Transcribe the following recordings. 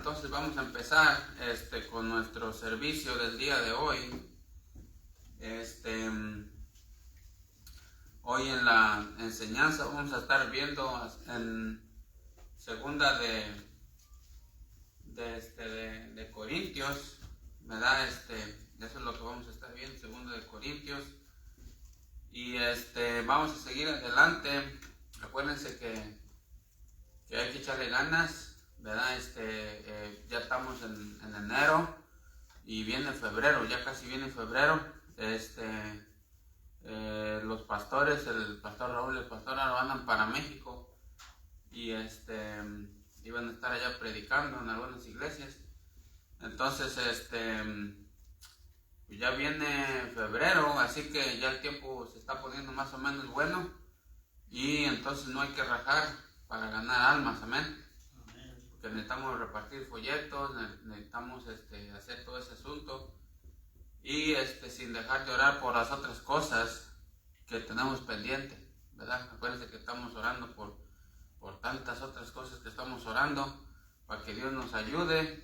entonces vamos a empezar con nuestro servicio del día de hoy. Hoy en la enseñanza vamos a estar viendo en segunda de Corintios, ¿verdad? Eso es lo que vamos a estar viendo, segunda de Corintios. Y vamos a seguir adelante. Acuérdense que hay que echarle ganas, ¿verdad? Ya estamos en enero y viene febrero, ya casi viene febrero. Los pastores, el pastor Raúl y el pastor Aro andan para México y iban a estar allá predicando en algunas iglesias. Entonces pues ya viene febrero, así que ya el tiempo se está poniendo más o menos bueno y entonces no hay que rajar para ganar almas, amén. Porque necesitamos repartir folletos, necesitamos hacer todo ese asunto y sin dejar de orar por las otras cosas que tenemos pendiente, ¿verdad? Acuérdense que estamos orando por tantas otras cosas que estamos orando para que Dios nos ayude.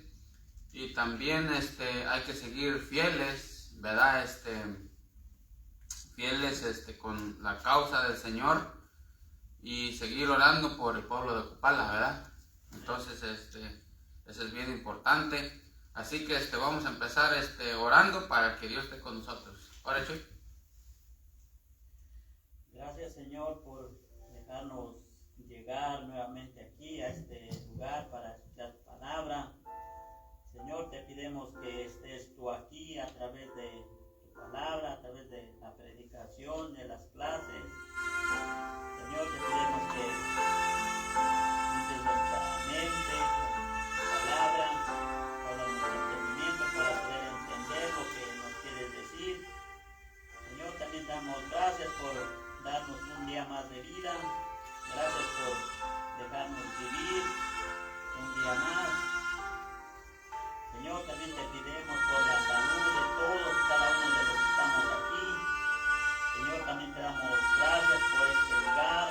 Y también hay que seguir fieles, ¿verdad? Fieles con la causa del Señor y seguir orando por el pueblo de Copala, ¿verdad? Entonces eso es bien importante. Así que vamos a empezar orando para que Dios esté con nosotros. Ahora, Chuy. Gracias, Señor, por dejarnos llegar nuevamente aquí a este lugar para escuchar tu palabra. Señor, te pedimos que estés tú aquí a través de tu palabra, a través de la predicación, de las clases. Señor, te pedimos que uses nuestra mente con tu palabra, para nuestro entendimiento, para poder entender lo que nos quieres decir. Señor, también damos gracias por darnos un día más de vida. Gracias por dejarnos vivir un día más. Señor, también te pedimos por la salud de todos, cada uno de los que estamos aquí. Señor, también te damos gracias por este lugar.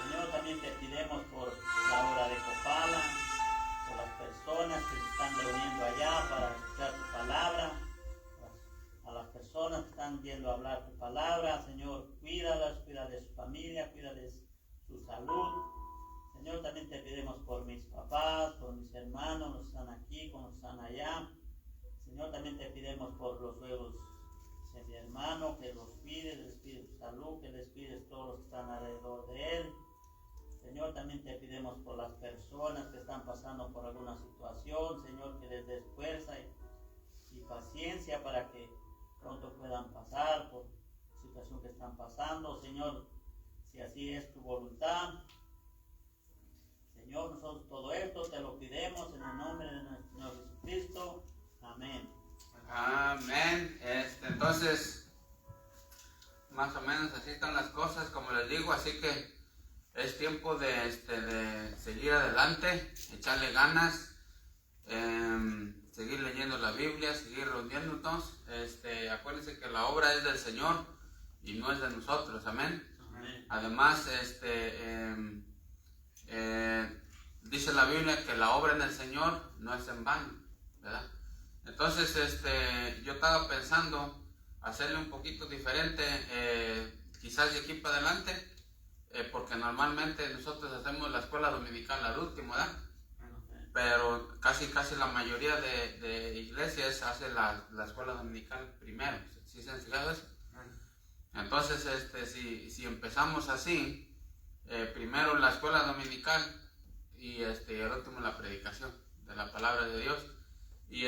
Señor, también te pedimos por la obra de Copala, por las personas que se están reuniendo allá para escuchar tu palabra, a las personas que están yendo a hablar tu palabra. Señor, cuídalas, cuida de su familia, cuida de su salud. Señor, también te pedimos por mis papás, por mis hermanos, los que están aquí, como están allá. Señor, también te pedimos por los nuevos de mi hermano, que los cuides, les pides salud, que les pides todos los que están alrededor de él. Señor, también te pedimos por las personas que están pasando por alguna situación. Señor, que les des fuerza y paciencia para que pronto puedan pasar por la situación que están pasando. Señor, si así es tu voluntad. Señor, nosotros todo esto te lo pidemos en el nombre de nuestro Señor Jesucristo. Amén. Amén. Entonces, más o menos así están las cosas, como les digo, así que es tiempo de seguir adelante, echarle ganas, seguir leyendo la Biblia, seguir reuniéndonos. Acuérdense que la obra es del Señor y no es de nosotros, amén. Amén. Además, dice la Biblia que la obra en el Señor no es en vano, ¿verdad? Entonces, yo estaba pensando hacerle un poquito diferente, quizás de aquí para adelante, porque normalmente nosotros hacemos la escuela dominical al último, ¿verdad? Pero casi la mayoría de iglesias hace la escuela dominical primero. ¿Sí se han fijado eso? Entonces, si empezamos así, primero la escuela dominical y el último la predicación de la palabra de Dios y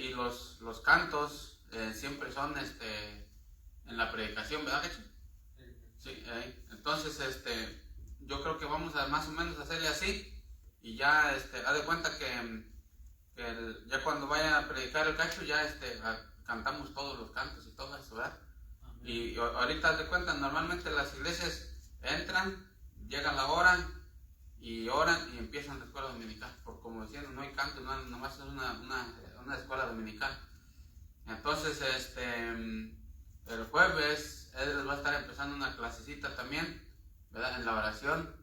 los cantos siempre son en la predicación, ¿verdad? Sí, entonces yo creo que vamos a más o menos hacerle así y ya haz de cuenta que ya cuando vaya a predicar el cacho ya cantamos todos los cantos y todo eso, ¿verdad? Amén. Y ahorita haz de cuenta, normalmente las iglesias entran, llega la hora y oran y empiezan la escuela dominical, porque como decían, no hay canto, nomás es una escuela dominical. Entonces el jueves él va a estar empezando una clasecita también, ¿verdad? En la oración,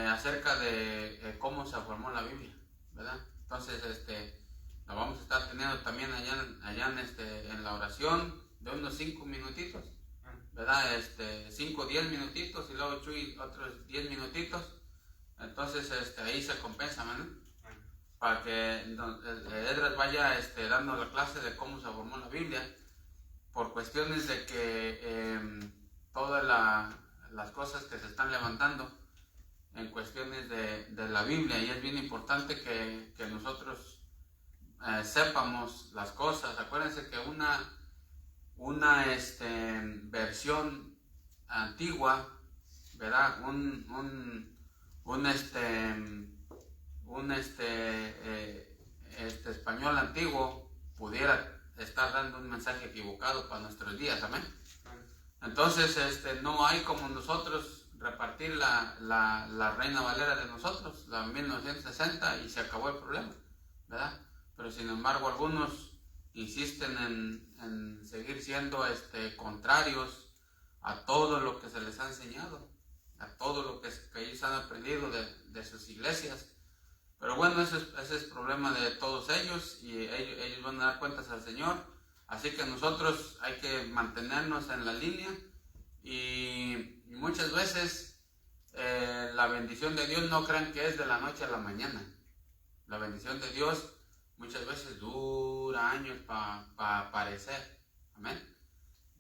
acerca de cómo se formó la Biblia, ¿verdad? Entonces, la vamos a estar teniendo también allá en la oración de unos 5 minutitos, ¿verdad? 5 o 10 minutitos y luego Chuy otros 10 minutitos. Entonces, ahí se compensa, ¿no? Para que Edras vaya dando la clase de cómo se formó la Biblia, por cuestiones de que todas las cosas que se están levantando en cuestiones de la Biblia, y es bien importante que nosotros sepamos las cosas. Acuérdense que una versión antigua, ¿verdad? Un español antiguo pudiera estar dando un mensaje equivocado para nuestros días, amén. Entonces, no hay como nosotros repartir la Reina Valera de nosotros, la 1960, y se acabó el problema, ¿verdad? Pero sin embargo, algunos insisten en seguir siendo contrarios a todo lo que se les ha enseñado, a todo lo que ellos han aprendido de sus iglesias. Pero bueno, ese es problema de todos ellos, y ellos van a dar cuentas al Señor. Así que nosotros hay que mantenernos en la línea, y muchas veces la bendición de Dios no crean que es de la noche a la mañana. La bendición de Dios muchas veces dura años para aparecer, amén.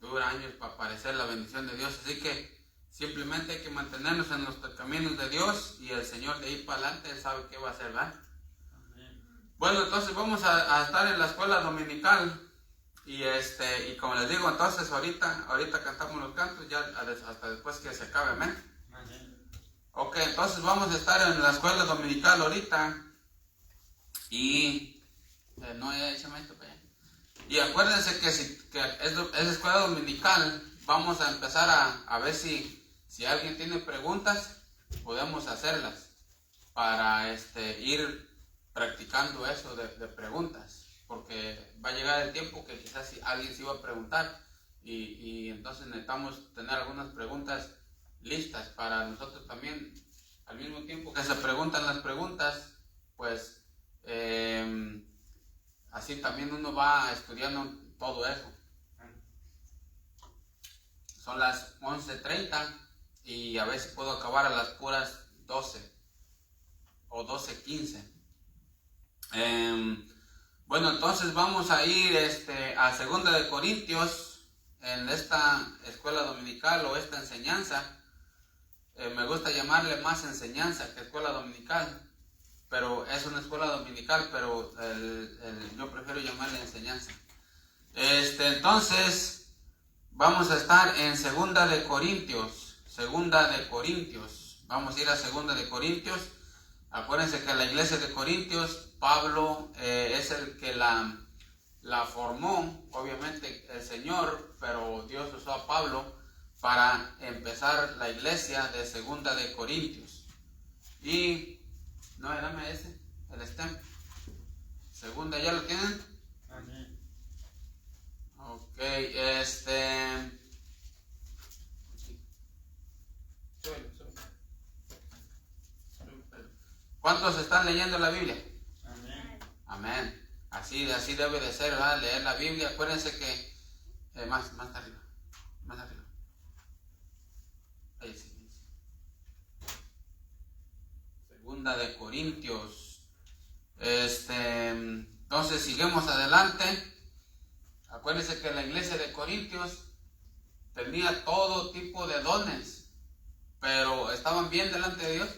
Dura años para aparecer la bendición de Dios. Así que simplemente hay que mantenernos en los caminos de Dios, y el Señor de ahí para adelante Él sabe qué va a hacer, ¿verdad? Bueno, entonces vamos a estar en la escuela dominical, y como les digo, entonces ahorita cantamos los cantos, ya hasta después que se acabe, amén. Ok, entonces vamos a estar en la escuela dominical ahorita, y y acuérdense que es escuela dominical. Vamos a empezar a ver si alguien tiene preguntas, podemos hacerlas para ir practicando eso de preguntas, porque va a llegar el tiempo que quizás alguien se iba a preguntar, y entonces necesitamos tener algunas preguntas listas para nosotros también, al mismo tiempo que se preguntan las preguntas, pues así también uno va estudiando todo eso. Son las 11:30 y a veces puedo acabar a las puras 12 o 12:15. Bueno, entonces vamos a ir a 2 de Corintios en esta escuela dominical o esta enseñanza. Me gusta llamarle más enseñanza que escuela dominical, pero es una escuela dominical, pero yo prefiero llamarle enseñanza. Entonces vamos a estar en 2 de Corintios. Vamos a ir a 2 de Corintios. Acuérdense que la iglesia de Corintios, Pablo es el que la formó, obviamente el Señor, pero Dios usó a Pablo para empezar la iglesia de 2 de Corintios. Y, no, dame ese, el stem. 2, ¿ya lo tienen? Amén. Ok, ¿cuántos están leyendo la Biblia? Amén. Amén. Así debe de ser, ¿verdad? Leer la Biblia. Acuérdense que más arriba. Ahí sí. 2 de Corintios. Entonces seguimos adelante. Acuérdense que la iglesia de Corintios tenía todo tipo de dones, pero ¿estaban bien delante de Dios?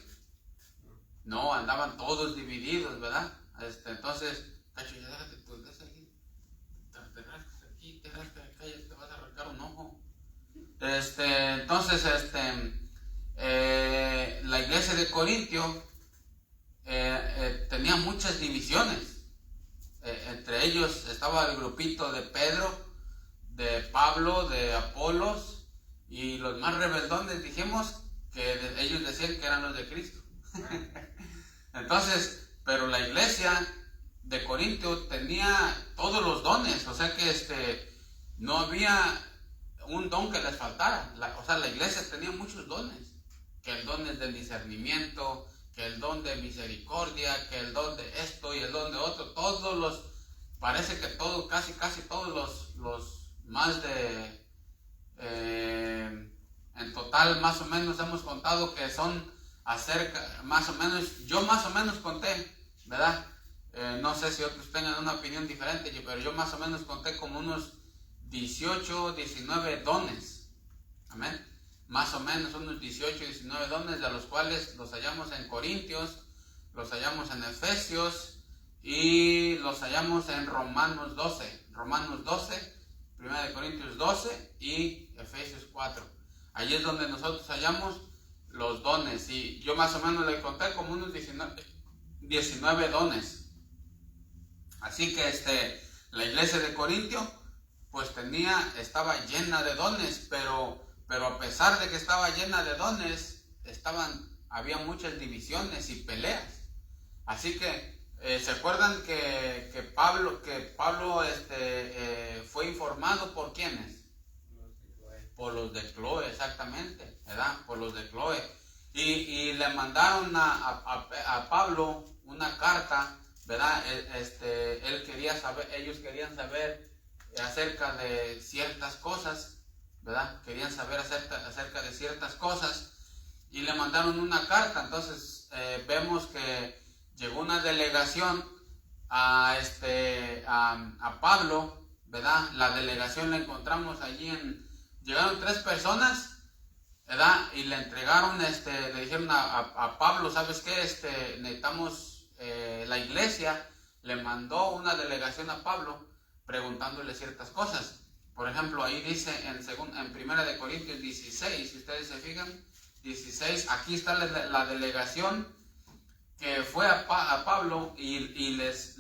No, andaban todos divididos, ¿verdad? Entonces, cacho, ya déjate tu dedo aquí, te rascas aquí, te rascas acá, ya te vas a arrancar un ojo. Entonces, la iglesia de Corintio tenía muchas divisiones. Entre ellos estaba el grupito de Pedro, de Pablo, de Apolos, y los más rebeldones dijimos que ellos decían que eran los de Cristo. Entonces, pero la iglesia de Corintio tenía todos los dones, o sea que no había un don que les faltara. La iglesia tenía muchos dones, que el don es del discernimiento, que el don de misericordia, que el don de esto y el don de otro, parece que todos, casi todos los más de, en total más o menos hemos contado que son más o menos, yo más o menos conté, ¿verdad? No sé si otros tengan una opinión diferente, pero yo más o menos conté como unos 18, 19 dones, amén, más o menos unos 18, 19 dones, de los cuales los hallamos en Corintios, los hallamos en Efesios y los hallamos en Romanos 12, 1 de Corintios 12 y Efesios 4. Allí es donde nosotros hallamos los dones, y yo más o menos le conté como unos 19 dones. Así que la iglesia de Corintio pues estaba llena de dones, pero a pesar de que estaba llena de dones, había muchas divisiones y peleas. Así que se acuerdan que Pablo fue informado por ¿quiénes? Por los de Cloé, exactamente, ¿verdad? Por los de Cloé. Y le mandaron a Pablo una carta, ¿verdad? Ellos querían saber acerca de ciertas cosas, ¿verdad? Querían saber acerca de ciertas cosas y le mandaron una carta. Entonces vemos que llegó una delegación a Pablo, ¿verdad? La delegación la encontramos allí llegaron 3 personas, ¿verdad? Y le entregaron, le dijeron a Pablo, ¿sabes qué? Necesitamos, la iglesia le mandó una delegación a Pablo preguntándole ciertas cosas. Por ejemplo, ahí dice en 1 de Corintios 16, si ustedes se fijan, 16, aquí está la delegación que fue a Pablo y les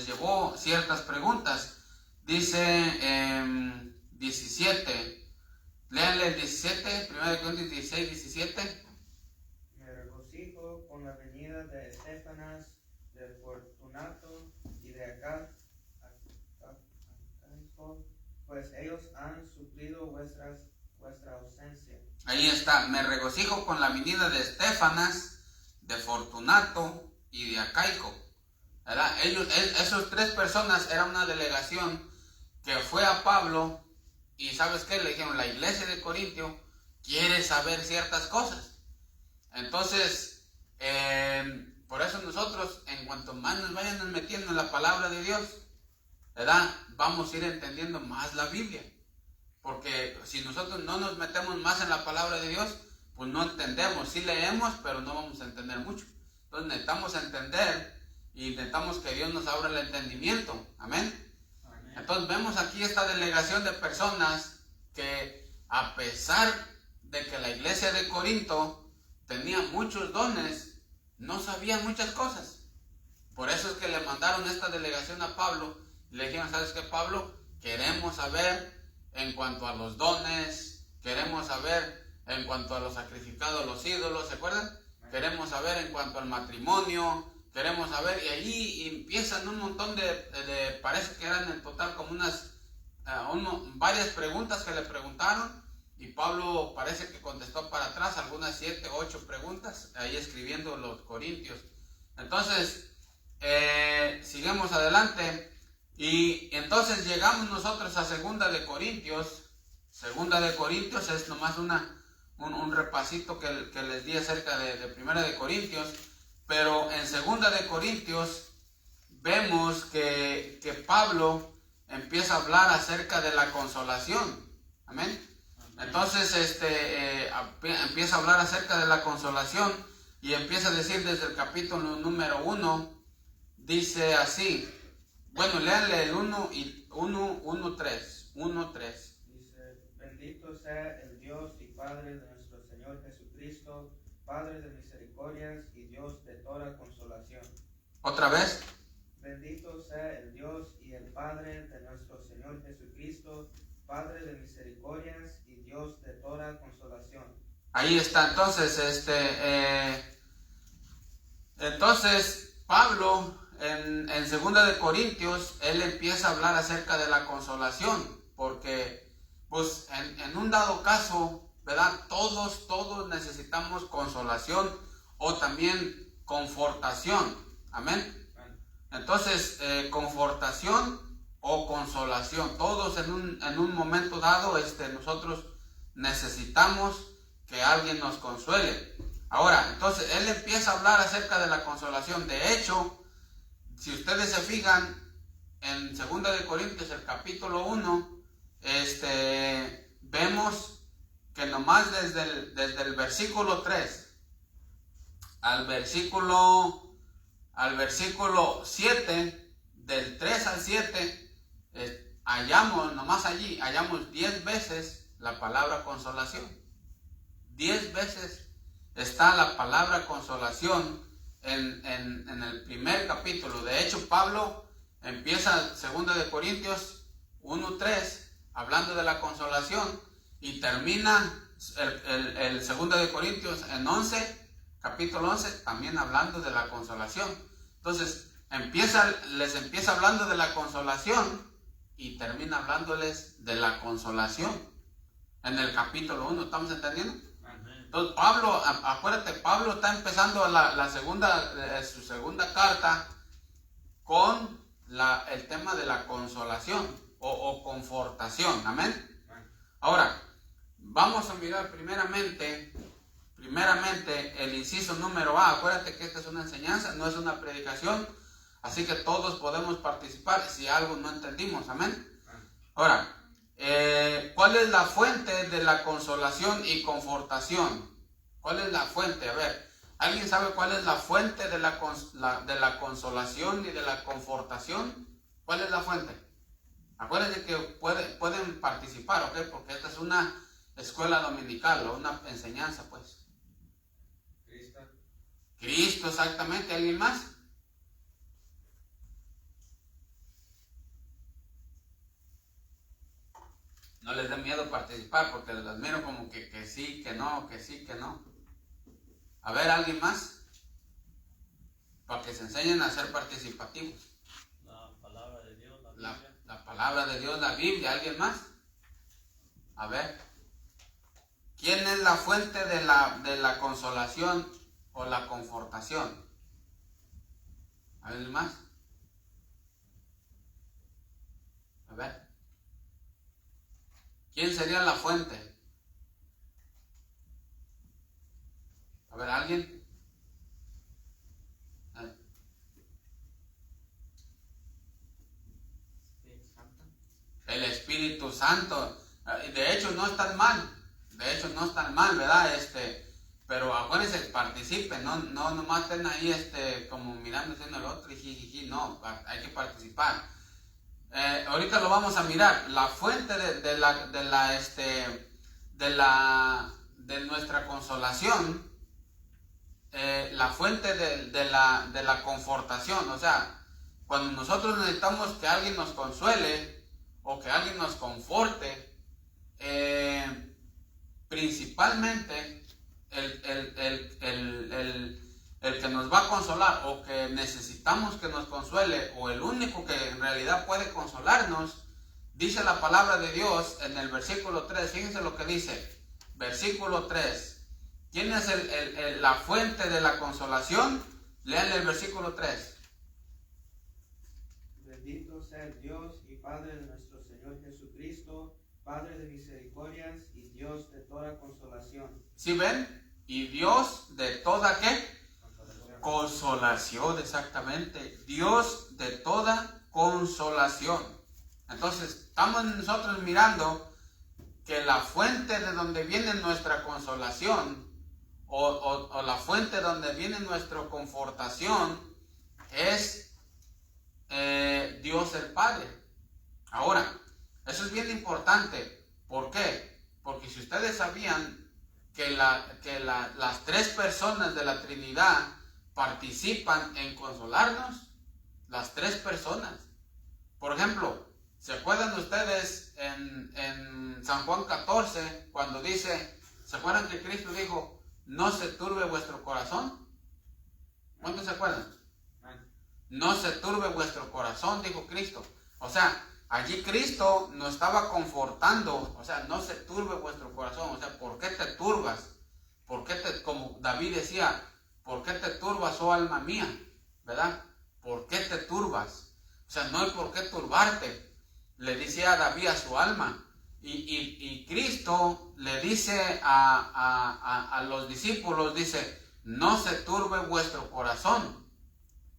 llevó ciertas preguntas. Dice 17, léanle el 17, 1 de Corintios 16, 17. Me regocijo con la venida de Estéfanas, de Fortunato y de Acaico, pues ellos han suplido vuestra ausencia. Ahí está, me regocijo con la venida de Estéfanas, de Fortunato y de Acaico, ¿verdad? Esos 3 personas eran una delegación que fue a Pablo. Y ¿sabes qué? Le dijeron, la iglesia de Corintio quiere saber ciertas cosas. Entonces, por eso nosotros, en cuanto más nos vayamos metiendo en la palabra de Dios, ¿verdad? Vamos a ir entendiendo más la Biblia. Porque si nosotros no nos metemos más en la palabra de Dios, pues no entendemos. Sí leemos, pero no vamos a entender mucho. Entonces necesitamos entender y necesitamos que Dios nos abra el entendimiento. Amén. Entonces vemos aquí esta delegación de personas que, a pesar de que la iglesia de Corinto tenía muchos dones, no sabían muchas cosas. Por eso es que le mandaron esta delegación a Pablo y le dijeron, ¿sabes qué, Pablo? Queremos saber en cuanto a los dones, queremos saber en cuanto a los sacrificados, los ídolos, ¿se acuerdan? Queremos saber en cuanto al matrimonio, queremos saber, y ahí empiezan un montón de parece que eran en total como varias preguntas que le preguntaron, y Pablo parece que contestó para atrás algunas 7, 8 preguntas, ahí escribiendo los Corintios. Entonces, sigamos adelante, y entonces llegamos nosotros a 2 de Corintios. 2 de Corintios es nomás un repasito que les di acerca de 1 de Corintios. Pero en 2 de Corintios vemos que Pablo empieza a hablar acerca de la consolación. Amén. Entonces empieza a hablar acerca de la consolación y empieza a decir desde el capítulo número 1, dice así. Bueno, léanle el 1:3. 1:3. Dice, bendito sea el Dios y Padre de nuestro Señor Jesucristo, Padre de misericordias y Dios de toda consolación. ¿Otra vez? Bendito sea el Dios y el Padre de nuestro Señor Jesucristo, Padre de misericordias y Dios de toda consolación. Ahí está, entonces Pablo en 2 de Corintios, él empieza a hablar acerca de la consolación, porque pues en un dado caso, ¿verdad? Todos necesitamos consolación o también confortación. Amén. Entonces, confortación o consolación, todos en un momento dado nosotros necesitamos que alguien nos consuele. Ahora, entonces, él empieza a hablar acerca de la consolación. De hecho, si ustedes se fijan, en 2 de Corintios, el capítulo 1, vemos que nomás desde el versículo 3 al versículo 7, del 3 al 7, hallamos 10 veces la palabra consolación. 10 veces está la palabra consolación en el primer capítulo. De hecho, Pablo empieza 2 de Corintios 1:3 hablando de la consolación y termina el 2 de Corintios en capítulo 11 también hablando de la consolación. Entonces les empieza hablando de la consolación y termina hablándoles de la consolación en el capítulo 1. ¿Estamos entendiendo? Entonces Pablo está empezando su segunda carta con el tema de la consolación o confortación. Amén. Ahora, vamos a mirar primeramente el inciso número A. Acuérdate que esta es una enseñanza, no es una predicación, así que todos podemos participar si algo no entendimos. Amén. Ahora, ¿cuál es la fuente de la consolación y confortación? ¿Cuál es la fuente? A ver, ¿alguien sabe cuál es la fuente de la consolación y de la confortación? ¿Cuál es la fuente? Acuérdense que pueden participar, ¿ok? Porque esta es una escuela dominical o una enseñanza, pues. Cristo, exactamente. ¿Alguien más? No les dé miedo participar porque les miro como que sí, que no, que sí, que no. A ver, ¿alguien más? Para que se enseñen a ser participativos. La palabra de Dios, la Biblia. La palabra de Dios, la Biblia. ¿Alguien más? A ver. ¿Quién es la fuente de la consolación o la confortación? ¿Alguien más? A ver. ¿Quién sería la fuente? A ver, ¿alguien? El Espíritu Santo. De hecho, no están mal. ¿Verdad? Pero acuérdense, participen, no nomás estén ahí como mirando haciendo el otro y jijiji. No, hay que participar. Ahorita lo vamos a mirar. La fuente de nuestra consolación, la fuente de la confortación. O sea, cuando nosotros necesitamos que alguien nos consuele o que alguien nos conforte, principalmente el que nos va a consolar o que necesitamos que nos consuele o el único que en realidad puede consolarnos, dice la palabra de Dios en el versículo 3. Fíjense lo que dice, versículo 3. ¿Quién es la fuente de la consolación? Lean el versículo 3. Bendito sea el Dios y Padre de nuestro Señor Jesucristo, Padre de misericordias y Dios de toda consolación. ¿Sí ven? Y Dios de toda ¿qué? Consolación, exactamente. Dios de toda consolación. Entonces, estamos nosotros mirando que la fuente de donde viene nuestra consolación o la fuente de donde viene nuestra confortación es Dios el Padre. Ahora, eso es bien importante. ¿Por qué? Porque si ustedes sabían que las tres personas de la Trinidad participan en consolarnos, las tres personas. Por ejemplo, ¿se acuerdan ustedes en San Juan 14 cuando dice, ¿se acuerdan que Cristo dijo, no se turbe vuestro corazón? ¿Cuántos se acuerdan? No se turbe vuestro corazón, dijo Cristo. O sea, allí Cristo nos estaba confortando. O sea, no se turbe vuestro corazón. O sea, ¿por qué te turbas? ¿Por qué como David decía, ¿por qué te turbas, oh alma mía? ¿Verdad? ¿Por qué te turbas? O sea, no hay por qué turbarte. Le dice a David a su alma. Y Cristo le dice a los discípulos, dice, no se turbe vuestro corazón.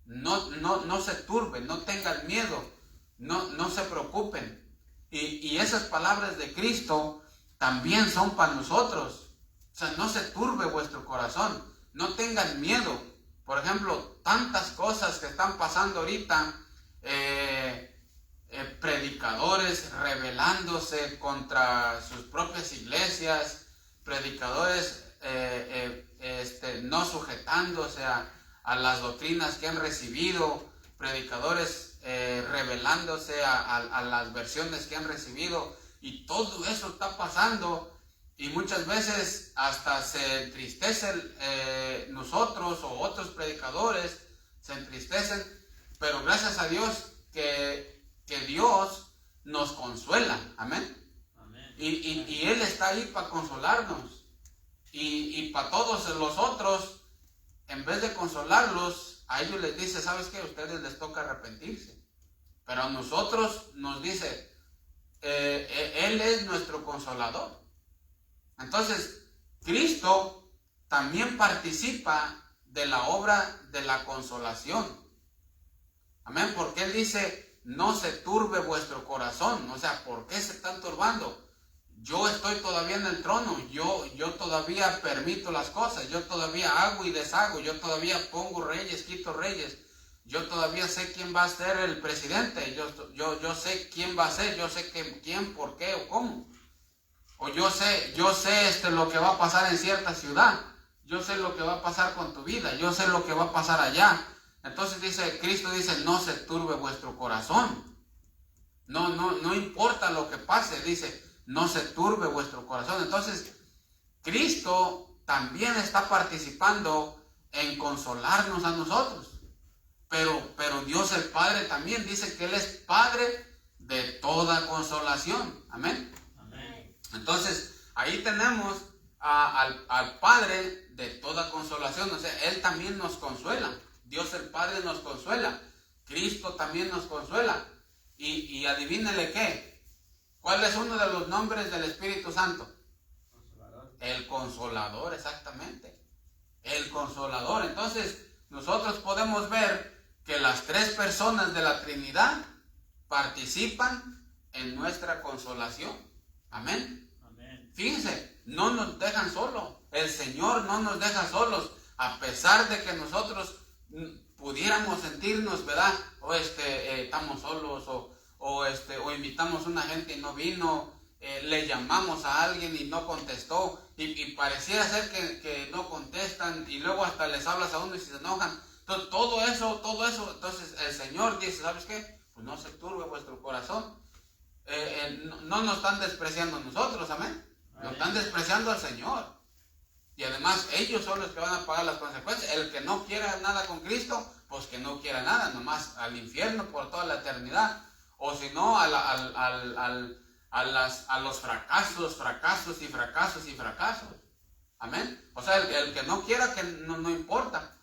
No se turbe, no tengan miedo, no se preocupen. Y esas palabras de Cristo también son para nosotros. O sea, no se turbe vuestro corazón, no tengan miedo. Por ejemplo, tantas cosas que están pasando ahorita, predicadores rebelándose contra sus propias iglesias, predicadores no sujetándose a las doctrinas que han recibido, predicadores rebelándose a las versiones que han recibido, y todo eso está pasando. Y muchas veces hasta se entristecen nosotros o otros predicadores, se entristecen, pero gracias a Dios que Dios nos consuela, amén. Amén. Y Él está ahí para consolarnos. Y para todos los otros, en vez de consolarlos, a ellos les dice, ¿sabes qué? A ustedes les toca arrepentirse. Pero a nosotros nos dice, Él es nuestro consolador. Entonces, Cristo también participa de la obra de la consolación. Amén, porque Él dice, no se turbe vuestro corazón. O sea, ¿por qué se están turbando? Yo estoy todavía en el trono, yo todavía permito las cosas, yo todavía hago y deshago, yo todavía pongo reyes, quito reyes, yo todavía sé quién va a ser el presidente, yo sé quién va a ser, yo sé quién, por qué o cómo. O yo sé lo que va a pasar en cierta ciudad, yo sé lo que va a pasar con tu vida, yo sé lo que va a pasar allá. Entonces Cristo dice, no se turbe vuestro corazón. No importa lo que pase, dice, no se turbe vuestro corazón. Entonces, Cristo también está participando en consolarnos a nosotros. Pero Dios el Padre también dice que Él es Padre de toda consolación. Amén. Entonces, ahí tenemos al Padre de toda consolación. O sea, Él también nos consuela. Dios el Padre nos consuela. Cristo también nos consuela. Y adivínele qué. ¿Cuál es uno de los nombres del Espíritu Santo? Consolador. El Consolador, exactamente. El Consolador. Entonces, nosotros podemos ver que las tres personas de la Trinidad participan en nuestra consolación. Amén. Amén. Fíjense, no nos dejan solos. El Señor no nos deja solos. A pesar de que nosotros pudiéramos sentirnos, ¿verdad? O estamos solos, o invitamos a una gente y no vino, le llamamos a alguien y no contestó, y pareciera ser que no contestan, y luego hasta les hablas a uno y se enojan. Entonces, todo eso, entonces el Señor dice, ¿sabes qué? Pues no se turbe vuestro corazón. No nos están despreciando a nosotros, amén. Nos están despreciando al Señor. Y además ellos son los que van a pagar las consecuencias. El que no quiera nada con Cristo, pues que no quiera nada, nomás al infierno por toda la eternidad. O si no, a los fracasos. Amén. O sea, el que no quiera, que no importa.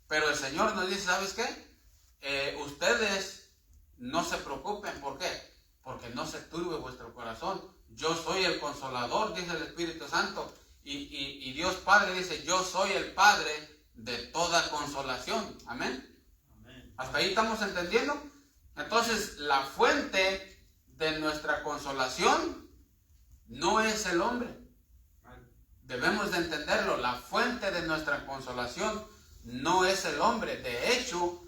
Pero el Señor nos dice, ¿sabes qué? Ustedes no se preocupen. ¿Por qué? Porque no se turbe vuestro corazón. Yo soy el Consolador, dice el Espíritu Santo. Y Dios Padre dice, yo soy el Padre de toda consolación. Amén. Amén. ¿Hasta ahí estamos entendiendo? Entonces, la fuente de nuestra consolación no es el hombre. Debemos de entenderlo. La fuente de nuestra consolación no es el hombre. De hecho,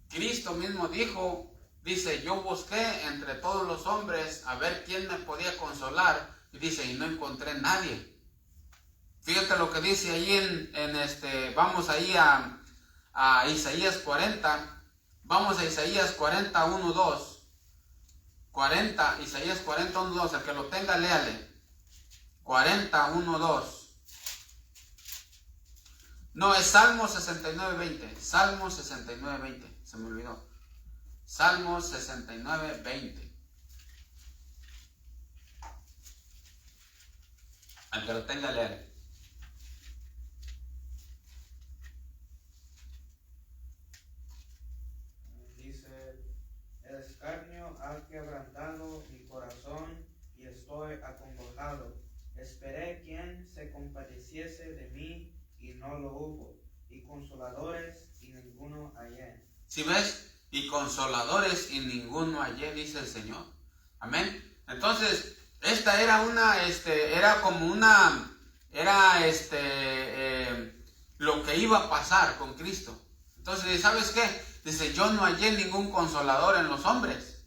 Cristo mismo dice, yo busqué entre todos los hombres a ver quién me podía consolar. Y dice, y no encontré nadie. Fíjate lo que dice ahí vamos ahí a Isaías 40. Vamos a Isaías 40, 1, 2. Isaías 40, 1, 2. El que lo tenga, léale. 40, 1, 2. No, es Salmo 69, 20. Salmo 69, 20. Se me olvidó. Salmo 69, 20. Al que lo tenga, léale. Esperé quien se compadeciese de mí y no lo hubo, y consoladores y ninguno hallé. ¿Sí ves? Y consoladores y ninguno hallé, dice el Señor. Amén. Entonces, esta era lo que iba a pasar con Cristo. Entonces, ¿sabes qué? Dice, yo no hallé ningún consolador en los hombres.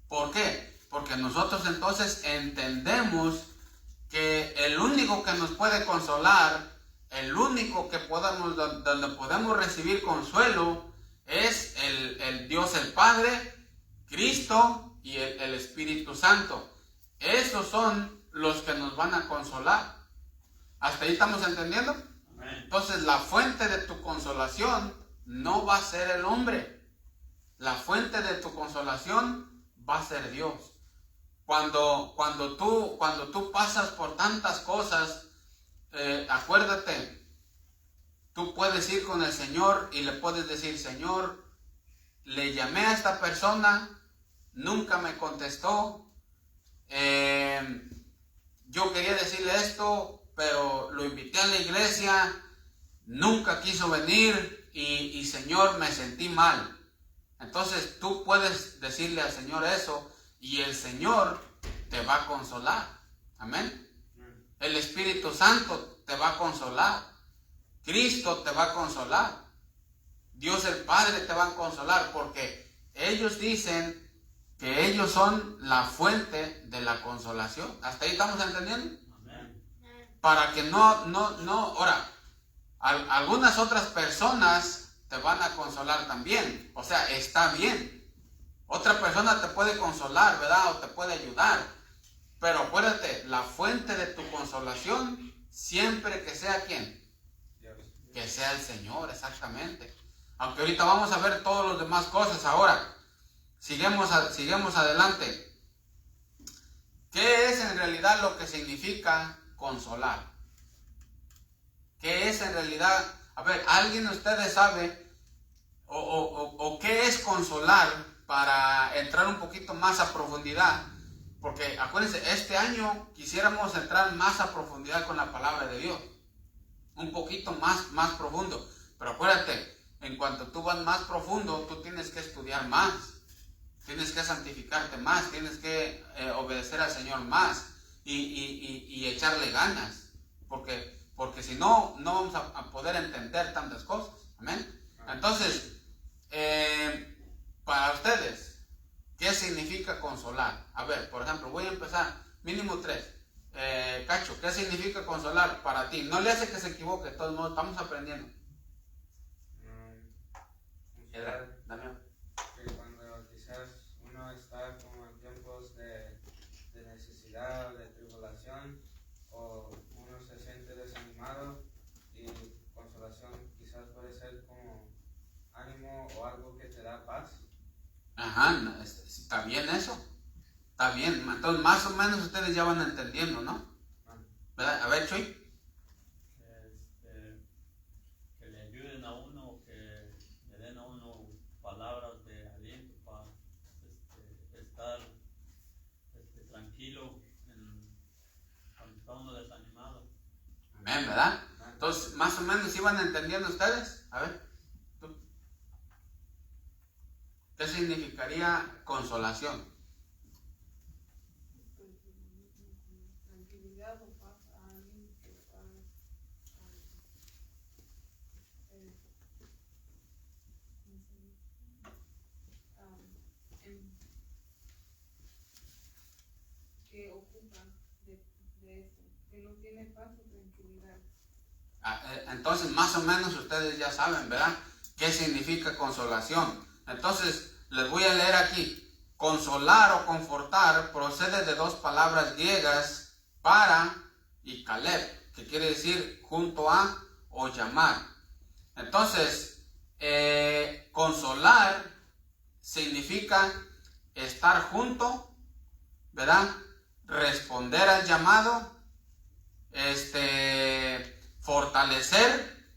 ¿Por qué? Porque nosotros entonces entendemos que el único que nos puede consolar, el único que donde podemos recibir consuelo, es el Dios el Padre, Cristo y el Espíritu Santo. Esos son los que nos van a consolar. ¿Hasta ahí estamos entendiendo? Amén. Entonces la fuente de tu consolación no va a ser el hombre. La fuente de tu consolación va a ser Dios. Cuando tú pasas por tantas cosas, acuérdate, tú puedes ir con el Señor y le puedes decir, Señor, le llamé a esta persona, nunca me contestó, yo quería decirle esto, pero lo invité a la iglesia, nunca quiso venir y Señor, me sentí mal. Entonces tú puedes decirle al Señor eso y el Señor te va a consolar. Amén. El Espíritu Santo te va a consolar. Cristo te va a consolar. Dios el Padre te va a consolar porque ellos dicen que ellos son la fuente de la consolación. ¿Hasta ahí estamos entendiendo? Amén. Para que ahora, algunas otras personas te van a consolar también. O sea, está bien. Otra persona te puede consolar, ¿verdad? O te puede ayudar. Pero acuérdate, la fuente de tu consolación, siempre que sea ¿quién? Dios. Que sea el Señor, exactamente. Aunque ahorita vamos a ver todas las demás cosas. Ahora, sigamos adelante. ¿Qué es en realidad lo que significa consolar? ¿Qué es en realidad? A ver, ¿alguien de ustedes sabe o qué es consolar para entrar un poquito más a profundidad? Porque acuérdense, este año quisiéramos entrar más a profundidad con la palabra de Dios. Un poquito más profundo. Pero acuérdate, en cuanto tú vas más profundo, tú tienes que estudiar más. Tienes que santificarte más. Tienes que obedecer al Señor más. Y echarle ganas. Porque si no, no vamos a poder entender tantas cosas. Amén. Entonces, para ustedes, ¿qué significa consolar? A ver, por ejemplo, voy a empezar, mínimo 3. Cacho, ¿qué significa consolar para ti? No le hace que se equivoque, de todos modos, estamos aprendiendo. Consolar, Damián. que cuando quizás uno está como en tiempos de necesidad, de tribulación, o uno se siente desanimado, y consolación quizás puede ser como ánimo o algo que te da paz. Ajá, está bien eso. Está bien, entonces más o menos ustedes ya van entendiendo, ¿no? ¿Verdad? A ver, Chuy. Que le ayuden a uno, que le den a uno palabras de aliento para estar tranquilo cuando está uno desanimado. Amén, ¿verdad? Entonces, más o menos ¿sí van entendiendo ustedes? A ver, tú. ¿Qué significaría consolación? Tranquilidad o paz a alguien que está que ocupa de eso, que no tiene paz o tranquilidad. Entonces, más o menos ustedes ya saben, ¿verdad? ¿Qué significa consolación? Entonces, les voy a leer aquí. Consolar o confortar procede de dos palabras griegas, para y caleb, que quiere decir junto a o llamar. Entonces, consolar significa estar junto, ¿verdad? Responder al llamado, fortalecer,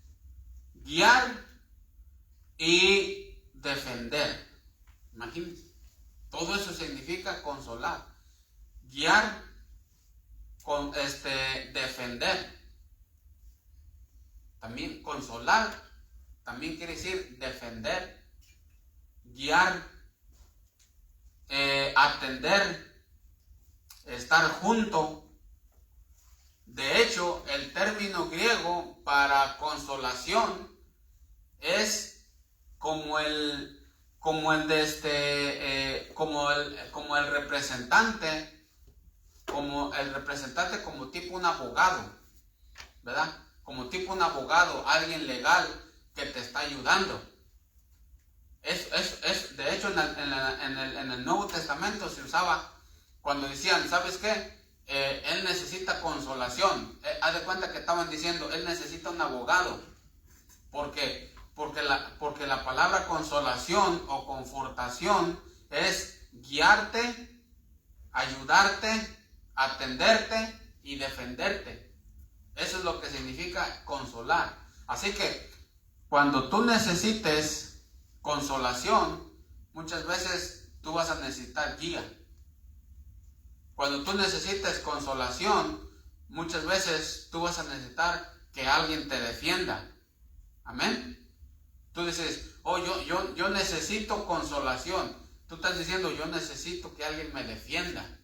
guiar y defender. Imagínense, todo eso significa consolar, guiar, defender. También consolar, también quiere decir defender, guiar, atender, estar junto. De hecho, el término griego para consolación es como el representante, como tipo un abogado, ¿verdad? Como tipo un abogado, alguien legal que te está ayudando. De hecho, en el Nuevo Testamento se usaba cuando decían, ¿sabes qué? Él necesita consolación. Haz de cuenta que estaban diciendo, él necesita un abogado. Porque la palabra consolación o confortación es guiarte, ayudarte, atenderte y defenderte. Eso es lo que significa consolar. Así que cuando tú necesites consolación, muchas veces tú vas a necesitar guía. Cuando tú necesites consolación, muchas veces tú vas a necesitar que alguien te defienda. Amén. Tú dices, oh, yo necesito consolación. Tú estás diciendo, yo necesito que alguien me defienda,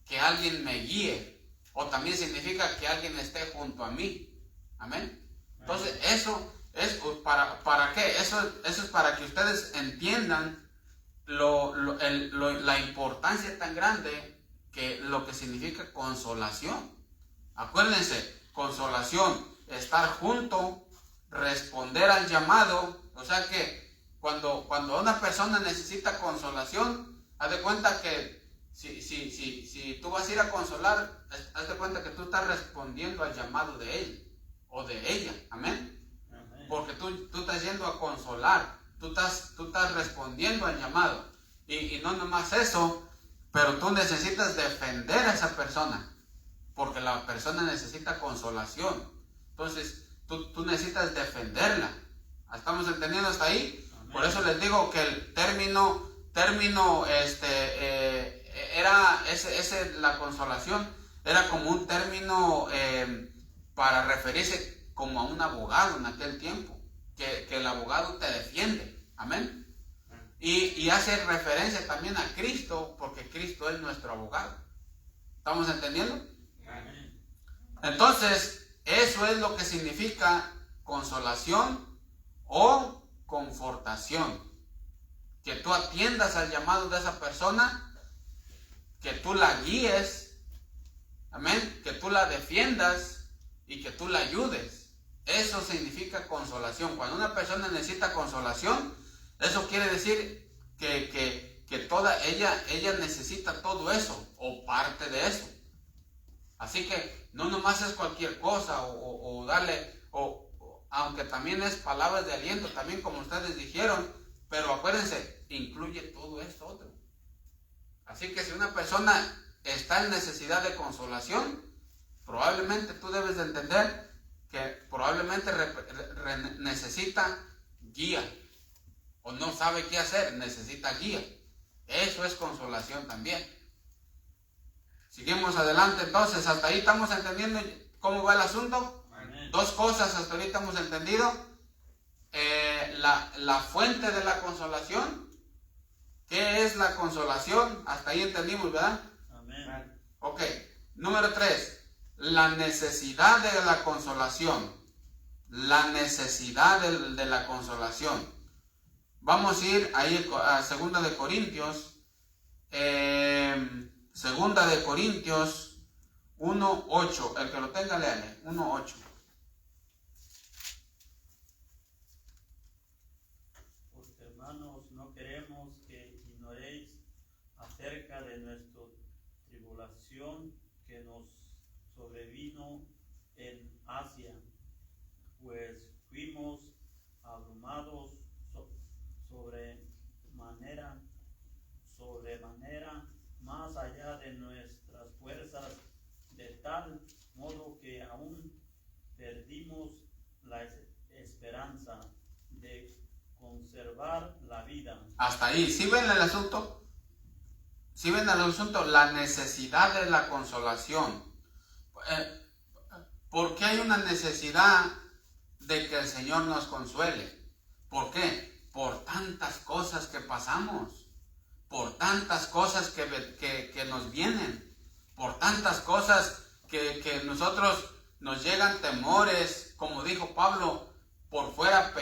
que alguien me guíe. O también significa que alguien esté junto a mí. Amén. Entonces, eso es ¿para qué? Eso es para que ustedes entiendan la importancia tan grande que lo que significa consolación. Acuérdense, consolación, estar junto, responder al llamado. O sea que cuando una persona necesita consolación, haz de cuenta que si tú vas a ir a consolar, haz de cuenta que tú estás respondiendo al llamado de él o de ella. Amén. Porque tú estás yendo a consolar, tú estás respondiendo al llamado. Y no nomás eso, pero tú necesitas defender a esa persona, porque la persona necesita consolación. Entonces, tú necesitas defenderla. ¿Estamos entendiendo hasta ahí? Amén. Por eso les digo que el término la consolación era como un término para referirse como a un abogado en aquel tiempo, que el abogado te defiende. Amén. Y hace referencia también a Cristo, porque Cristo es nuestro abogado. ¿Estamos entendiendo? Amén. Entonces, eso es lo que significa consolación o confortación. Que tú atiendas al llamado de esa persona, que tú la guíes, amén, que tú la defiendas y que tú la ayudes. Eso significa consolación. Cuando una persona necesita consolación, eso quiere decir que toda ella necesita todo eso o parte de eso. Así que no nomás es cualquier cosa o darle, aunque también es palabras de aliento, también como ustedes dijeron, pero acuérdense, incluye todo esto otro. Así que si una persona está en necesidad de consolación, probablemente tú debes de entender que probablemente necesita guía, o no sabe qué hacer, necesita guía. Eso es consolación también. Seguimos adelante entonces, hasta ahí estamos entendiendo cómo va el asunto. Amén. Dos cosas hasta ahorita hemos entendido. La fuente de la consolación. ¿Qué es la consolación? Hasta ahí entendimos, ¿verdad? Amén. Ok, número 3. La necesidad de la consolación. La necesidad de la consolación. Vamos a ir ahí a 2 de Corintios. 2 de Corintios 1:8. El que lo tenga, léale. 1:8. Porque hermanos, no queremos que ignoréis acerca de nuestra tribulación que nos sobrevino en Asia, pues fuimos abrumados sobremanera más allá de nuestras fuerzas, de tal modo que aún perdimos la esperanza de conservar la vida. Hasta ahí, ¿sí ven el asunto? La necesidad de la consolación. ¿Por qué hay una necesidad de que el Señor nos consuele? ¿Por qué? Por tantas cosas que pasamos, por tantas cosas que nos vienen, por tantas cosas que nosotros nos llegan temores, como dijo Pablo, por fuera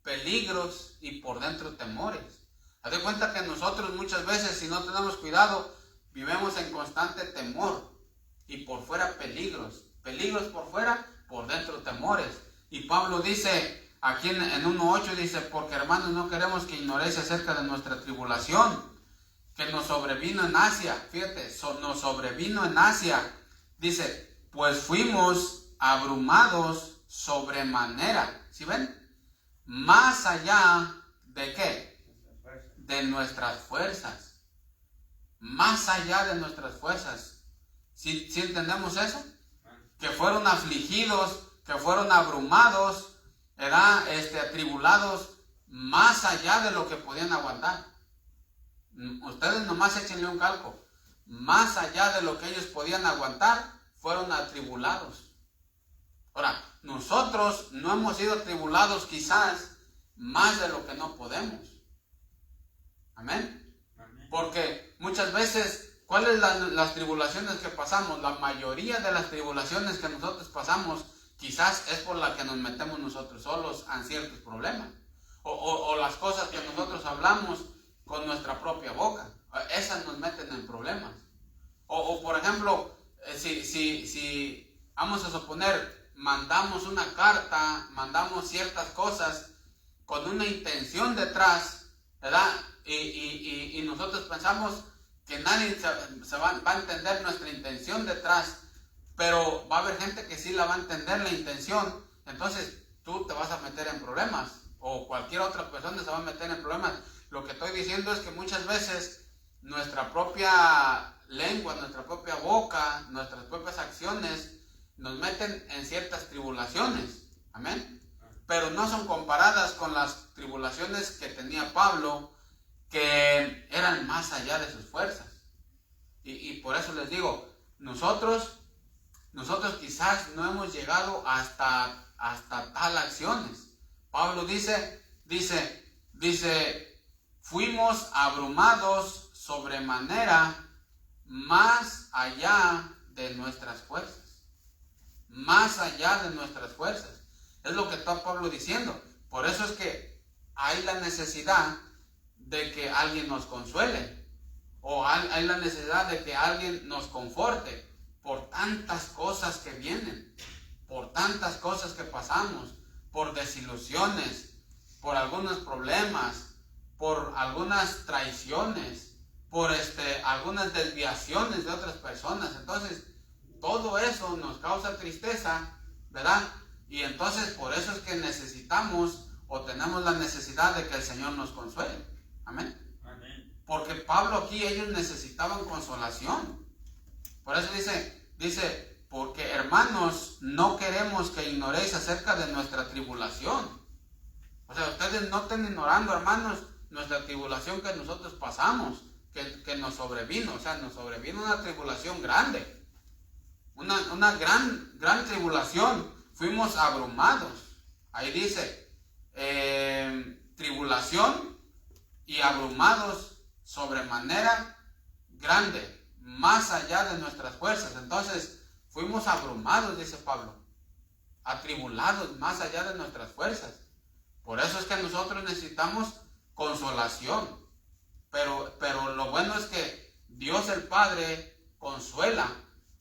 peligros y por dentro temores. Haz de cuenta que nosotros muchas veces, si no tenemos cuidado, vivimos en constante temor y por fuera peligros por fuera, por dentro temores. Y Pablo dice aquí en 1:8, dice, porque hermanos no queremos que ignoréis acerca de nuestra tribulación que nos sobrevino en Asia. Fíjate, nos sobrevino en Asia. Dice, pues fuimos abrumados sobremanera. ¿Sí ven? Más allá de ¿qué? De nuestras fuerzas. Más allá de nuestras fuerzas. ¿Sí entendemos eso? Que fueron afligidos, que fueron abrumados, atribulados, más allá de lo que podían aguantar. Ustedes nomás échenle un calco. Más allá de lo que ellos podían aguantar, fueron atribulados. Ahora, nosotros no hemos sido atribulados quizás más de lo que no podemos. Amén. Porque muchas veces, ¿cuáles las tribulaciones que pasamos? La mayoría de las tribulaciones que nosotros pasamos quizás es por la que nos metemos nosotros solos en ciertos problemas. O las cosas que nosotros hablamos con nuestra propia boca. Esas nos meten en problemas. O por ejemplo, si vamos a suponer, mandamos una carta, mandamos ciertas cosas con una intención detrás, ¿verdad? Y nosotros pensamos que nadie se va a entender nuestra intención detrás, pero va a haber gente que sí la va a entender la intención, entonces tú te vas a meter en problemas, o cualquier otra persona se va a meter en problemas. Lo que estoy diciendo es que muchas veces nuestra propia lengua, nuestra propia boca, nuestras propias acciones nos meten en ciertas tribulaciones, amén, pero no son comparadas con las tribulaciones que tenía Pablo, que eran más allá de sus fuerzas. Y por eso les digo, nosotros quizás no hemos llegado hasta tal acciones. Pablo dice, fuimos abrumados sobremanera más allá de nuestras fuerzas. Más allá de nuestras fuerzas. Es lo que está Pablo diciendo. Por eso es que hay la necesidad de que alguien nos consuele, o hay la necesidad de que alguien nos conforte por tantas cosas que vienen, por tantas cosas que pasamos, por desilusiones, por algunos problemas, por algunas traiciones, por algunas desviaciones de otras personas. Entonces, todo eso nos causa tristeza, ¿verdad? Y entonces por eso es que necesitamos o tenemos la necesidad de que el Señor nos consuele. Amén. Amén. Porque Pablo aquí, ellos necesitaban consolación. Por eso dice, porque hermanos, no queremos que ignoréis acerca de nuestra tribulación. O sea, ustedes no estén ignorando, hermanos, nuestra tribulación que nosotros pasamos, que nos sobrevino. O sea, nos sobrevino una tribulación grande. Una gran tribulación. Fuimos abrumados. Ahí dice, tribulación y abrumados sobremanera grande, más allá de nuestras fuerzas. Entonces, fuimos abrumados, dice Pablo, atribulados más allá de nuestras fuerzas. Por eso es que nosotros necesitamos consolación. Pero lo bueno es que Dios el Padre consuela,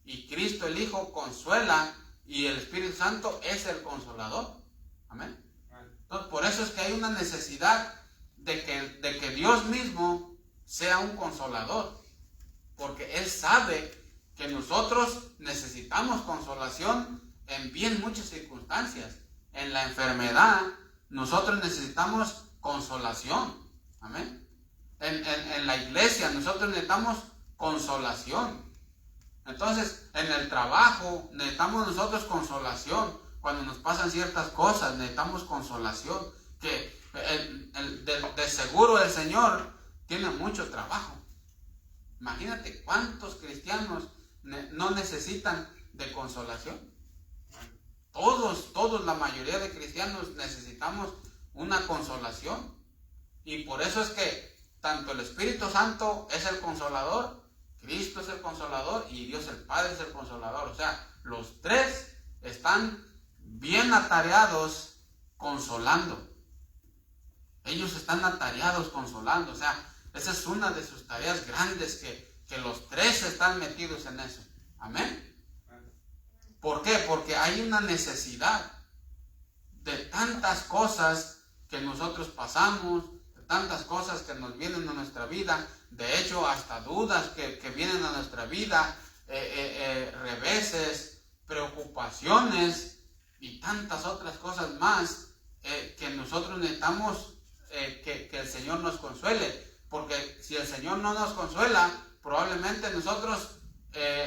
y Cristo el Hijo consuela, y el Espíritu Santo es el consolador. Amén. Entonces, por eso es que hay una necesidad de que Dios mismo sea un consolador, porque Él sabe que nosotros necesitamos consolación en bien muchas circunstancias. En la enfermedad nosotros necesitamos consolación. Amén. En la iglesia nosotros necesitamos consolación. Entonces, en el trabajo necesitamos nosotros consolación. Cuando nos pasan ciertas cosas necesitamos consolación. Que de seguro el Señor tiene mucho trabajo. Imagínate cuántos cristianos no necesitan de consolación. Todos, la mayoría de cristianos necesitamos una consolación. Y por eso es que tanto el Espíritu Santo es el consolador, Cristo es el consolador y Dios el Padre es el consolador. O sea, los tres están bien atareados consolando. Ellos están atareados consolando. O sea, esa es una de sus tareas grandes, que los tres están metidos en eso. Amén. ¿Por qué? Porque hay una necesidad de tantas cosas que nosotros pasamos, de tantas cosas que nos vienen a nuestra vida, de hecho hasta dudas que vienen a nuestra vida, reveses, preocupaciones y tantas otras cosas más, que nosotros necesitamos que el Señor nos consuele, porque si el Señor no nos consuela, probablemente nosotros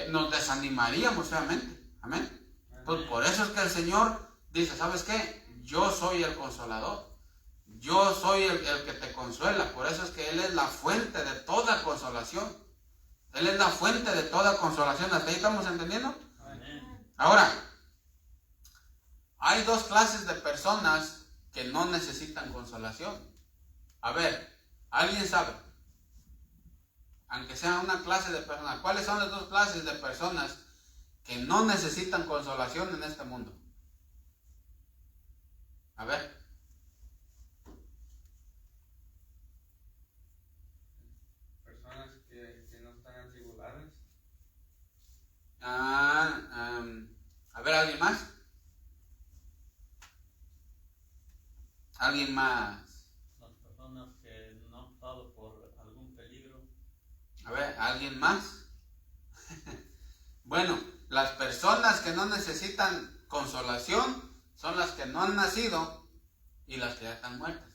nos desanimaríamos feamente. Amén. Pues por eso es que el Señor dice, ¿sabes qué? Yo soy el consolador. Yo soy el que te consuela. Por eso es que Él es la fuente de toda consolación. Él es la fuente de toda consolación. ¿Hasta ahí estamos entendiendo? Amén. Ahora, hay dos clases de personas que no necesitan consolación. A ver, ¿alguien sabe? Aunque sea una clase de personas, ¿cuáles son las dos clases de personas que no necesitan consolación en este mundo? A ver. Personas que no están atribuladas. A ver, ¿alguien más? ¿Alguien más? Las personas que no han pasado por algún peligro. A ver, ¿alguien más? Bueno, las personas que no necesitan consolación son las que no han nacido y las que ya están muertas.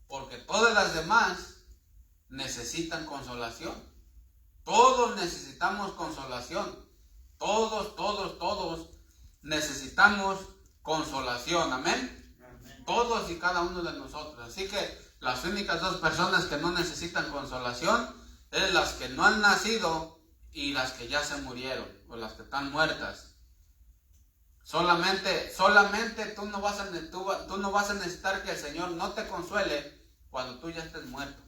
Porque todas las demás necesitan consolación. Todos necesitamos consolación. Todos necesitamos consolación. Amén. Amén. Todos y cada uno de nosotros. Así que las únicas dos personas que no necesitan consolación es las que no han nacido y las que ya se murieron, o las que están muertas. Solamente tú no vas a necesitar que el Señor no te consuele cuando tú ya estés muerto,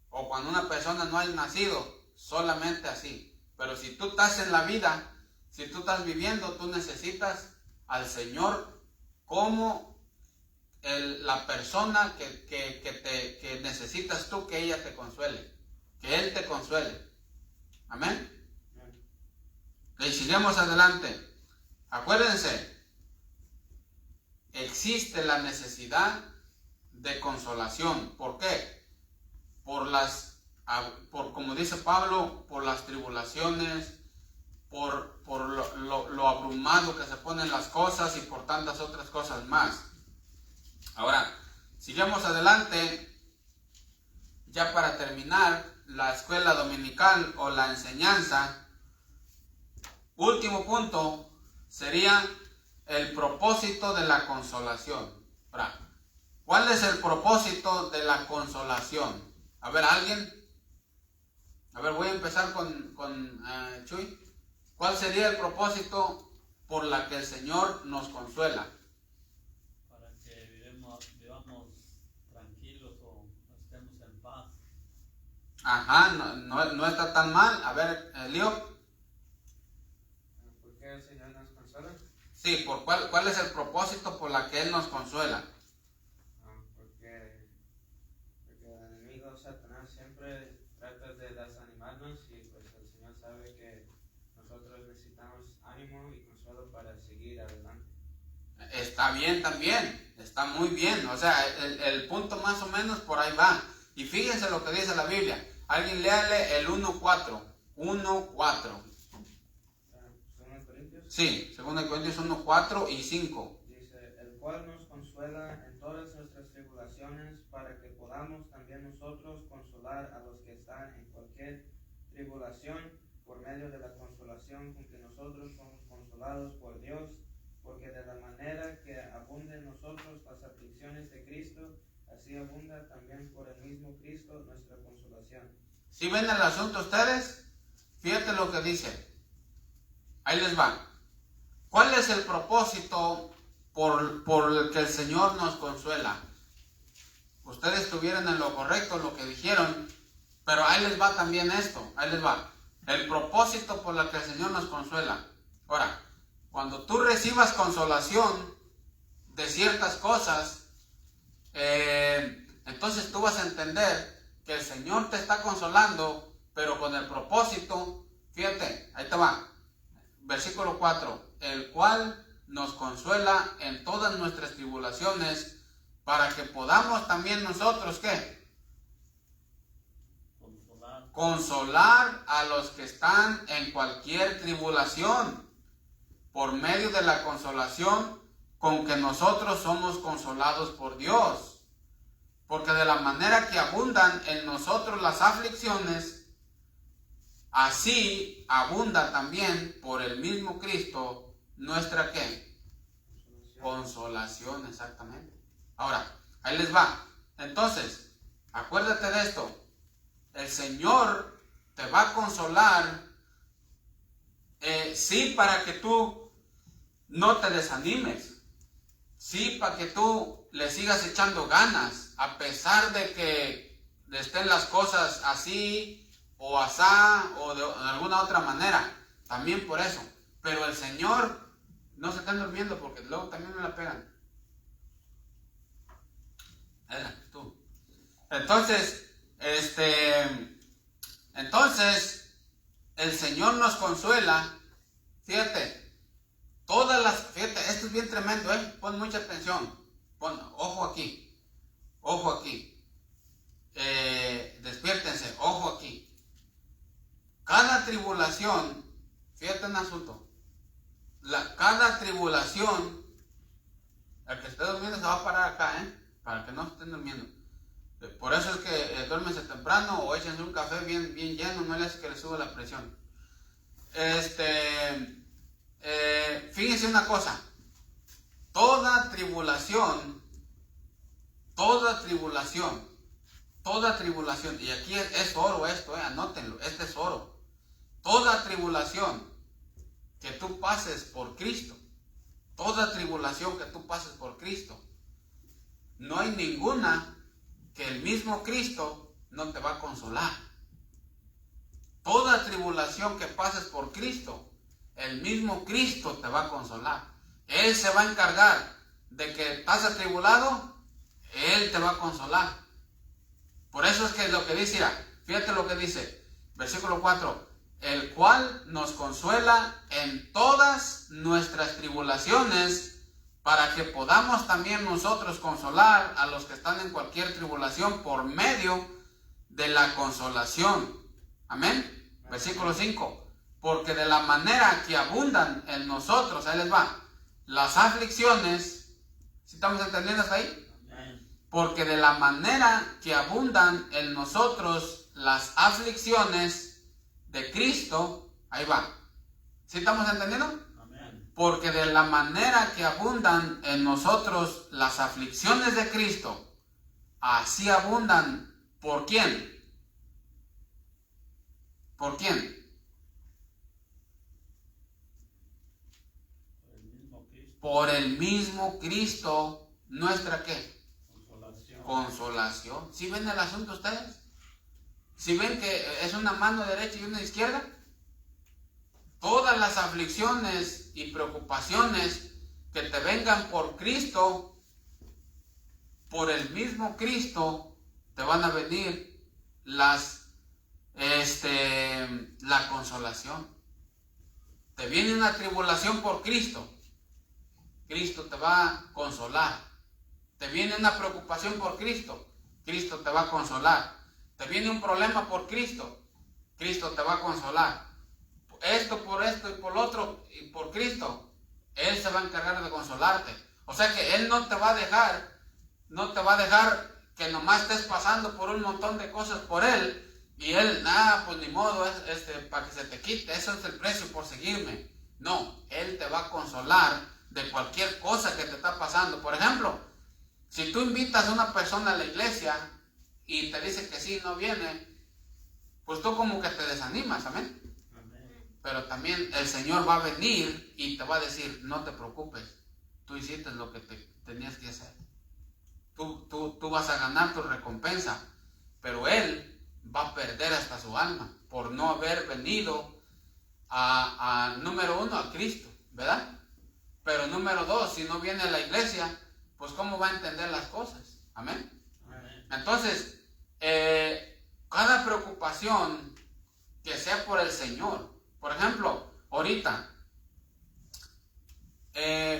o cuando una persona no haya nacido, solamente así. Pero si tú estás en la vida, si tú estás viviendo, tú necesitas al Señor como la persona que necesitas tú, que ella te consuele, que Él te consuele. Amén. Y sigamos adelante. Acuérdense, existe la necesidad de consolación. ¿Por qué? Por como dice Pablo, por las tribulaciones, por lo abrumado que se ponen las cosas y por tantas otras cosas más. Ahora, sigamos adelante. Ya para terminar la escuela dominical o la enseñanza, último punto sería el propósito de la consolación. Ahora, ¿cuál es el propósito de la consolación? A ver, ¿alguien? A ver, voy a empezar con Chuy. ¿Cuál sería el propósito por la que el Señor nos consuela? Para que vivamos tranquilos o estemos en paz. Ajá, no está tan mal. A ver, Leo. ¿Por qué el Señor nos consuela? Sí, ¿cuál es el propósito por la que Él nos consuela? Porque el enemigo Satanás siempre trata de desanimarnos y pues el Señor sabe que nosotros necesitamos ánimo y consuelo para seguir adelante. Está bien también, está muy bien. O sea, el punto más o menos por ahí va. Y fíjense lo que dice la Biblia. Alguien léale el 1:4. 1:4. ¿2 Corintios? Sí, 2 Corintios 1:4 y 5. Dice, el cual nos consuela en todas nuestras tribulaciones para que podamos también nosotros consolar a los que están en cualquier tribulación por medio de la consolación con que nosotros somos consolados por Dios, porque de la manera que abunden en nosotros las aflicciones de Cristo, así abunda también por el mismo Cristo nuestra consolación. ¿Sí ven el asunto ustedes? fíjate lo que dice. Ahí les va. ¿Cuál es el propósito por el que el Señor nos consuela? Ustedes estuvieron en lo correcto, lo que dijeron, pero ahí les va también esto, ahí les va. El propósito por el que el Señor nos consuela. Ahora, cuando tú recibas consolación de ciertas cosas, entonces tú vas a entender que el Señor te está consolando, pero con el propósito, fíjate, ahí te va, versículo 4, el cual nos consuela en todas nuestras tribulaciones, para que podamos también nosotros, ¿qué? Consolar a los que están en cualquier tribulación, por medio de la consolación con que nosotros somos consolados por Dios. Porque de la manera que abundan en nosotros las aflicciones, así abunda también por el mismo Cristo nuestra ¿qué? Consolación, exactamente. Ahora, ahí les va. Entonces, acuérdate de esto. El Señor te va a consolar, sí, para que tú no te desanimes. Sí, para que tú le sigas echando ganas, a pesar de que estén las cosas así, o asá, o de alguna otra manera. También por eso. Pero el Señor, no se estén durmiendo, porque luego también me la pegan. Tú. Entonces, el Señor nos consuela. Fíjate, fíjate, esto es bien tremendo, pon mucha atención, ojo aquí, despiértense, ojo aquí. Cada tribulación, fíjate un asunto, cada tribulación, el que esté durmiendo se va a parar acá, para que no estén durmiendo. Por eso es que duérmense temprano o échense un café bien lleno, no les hace que les suba la presión. Fíjense una cosa, toda tribulación, y aquí es oro esto, anótenlo, este es oro. Toda tribulación que tú pases por Cristo, no hay ninguna que el mismo Cristo no te va a consolar. Toda tribulación que pases por Cristo, el mismo Cristo te va a consolar. Él se va a encargar de que estás atribulado, Él te va a consolar. Por eso es que lo que dice, fíjate lo que dice, versículo 4, el cual nos consuela en todas nuestras tribulaciones, para que podamos también nosotros consolar a los que están en cualquier tribulación por medio de la consolación. Amén. Versículo 5. Porque de la manera que abundan en nosotros, ahí les va, las aflicciones, ¿sí estamos entendiendo hasta ahí? Amén. Porque de la manera que abundan en nosotros las aflicciones de Cristo, ahí va. ¿Sí estamos entendiendo? Porque de la manera que abundan en nosotros las aflicciones de Cristo, así abundan, ¿por quién? ¿Por quién? Por el mismo Cristo, ¿nuestra qué? Consolación. ¿Sí ven el asunto ustedes? ¿Sí ven que es una mano derecha y una izquierda? Todas las aflicciones y preocupaciones que te vengan por Cristo, por el mismo Cristo, te van a venir la consolación. Te viene una tribulación por Cristo, Cristo te va a consolar. Te viene una preocupación por Cristo, Cristo te va a consolar. Te viene un problema por Cristo, Cristo te va a consolar. Esto por esto y por lo otro y por Cristo, Él se va a encargar de consolarte. O sea que Él no te va a dejar que nomás estés pasando por un montón de cosas por Él y Él, pues ni modo, para que se te quite, eso es el precio por seguirme. No, Él te va a consolar de cualquier cosa que te está pasando. Por ejemplo, si tú invitas a una persona a la iglesia y te dice que sí, no viene, pues tú como que te desanimas, amén. pero también el Señor va a venir y te va a decir, no te preocupes, tú hiciste lo que tenías que hacer. Tú vas a ganar tu recompensa, pero Él va a perder hasta su alma por no haber venido número uno, a Cristo, ¿verdad? Pero número dos, si no viene a la iglesia, pues ¿cómo va a entender las cosas? Amén. Amén. Entonces, cada preocupación que sea por el Señor. Por ejemplo, ahorita,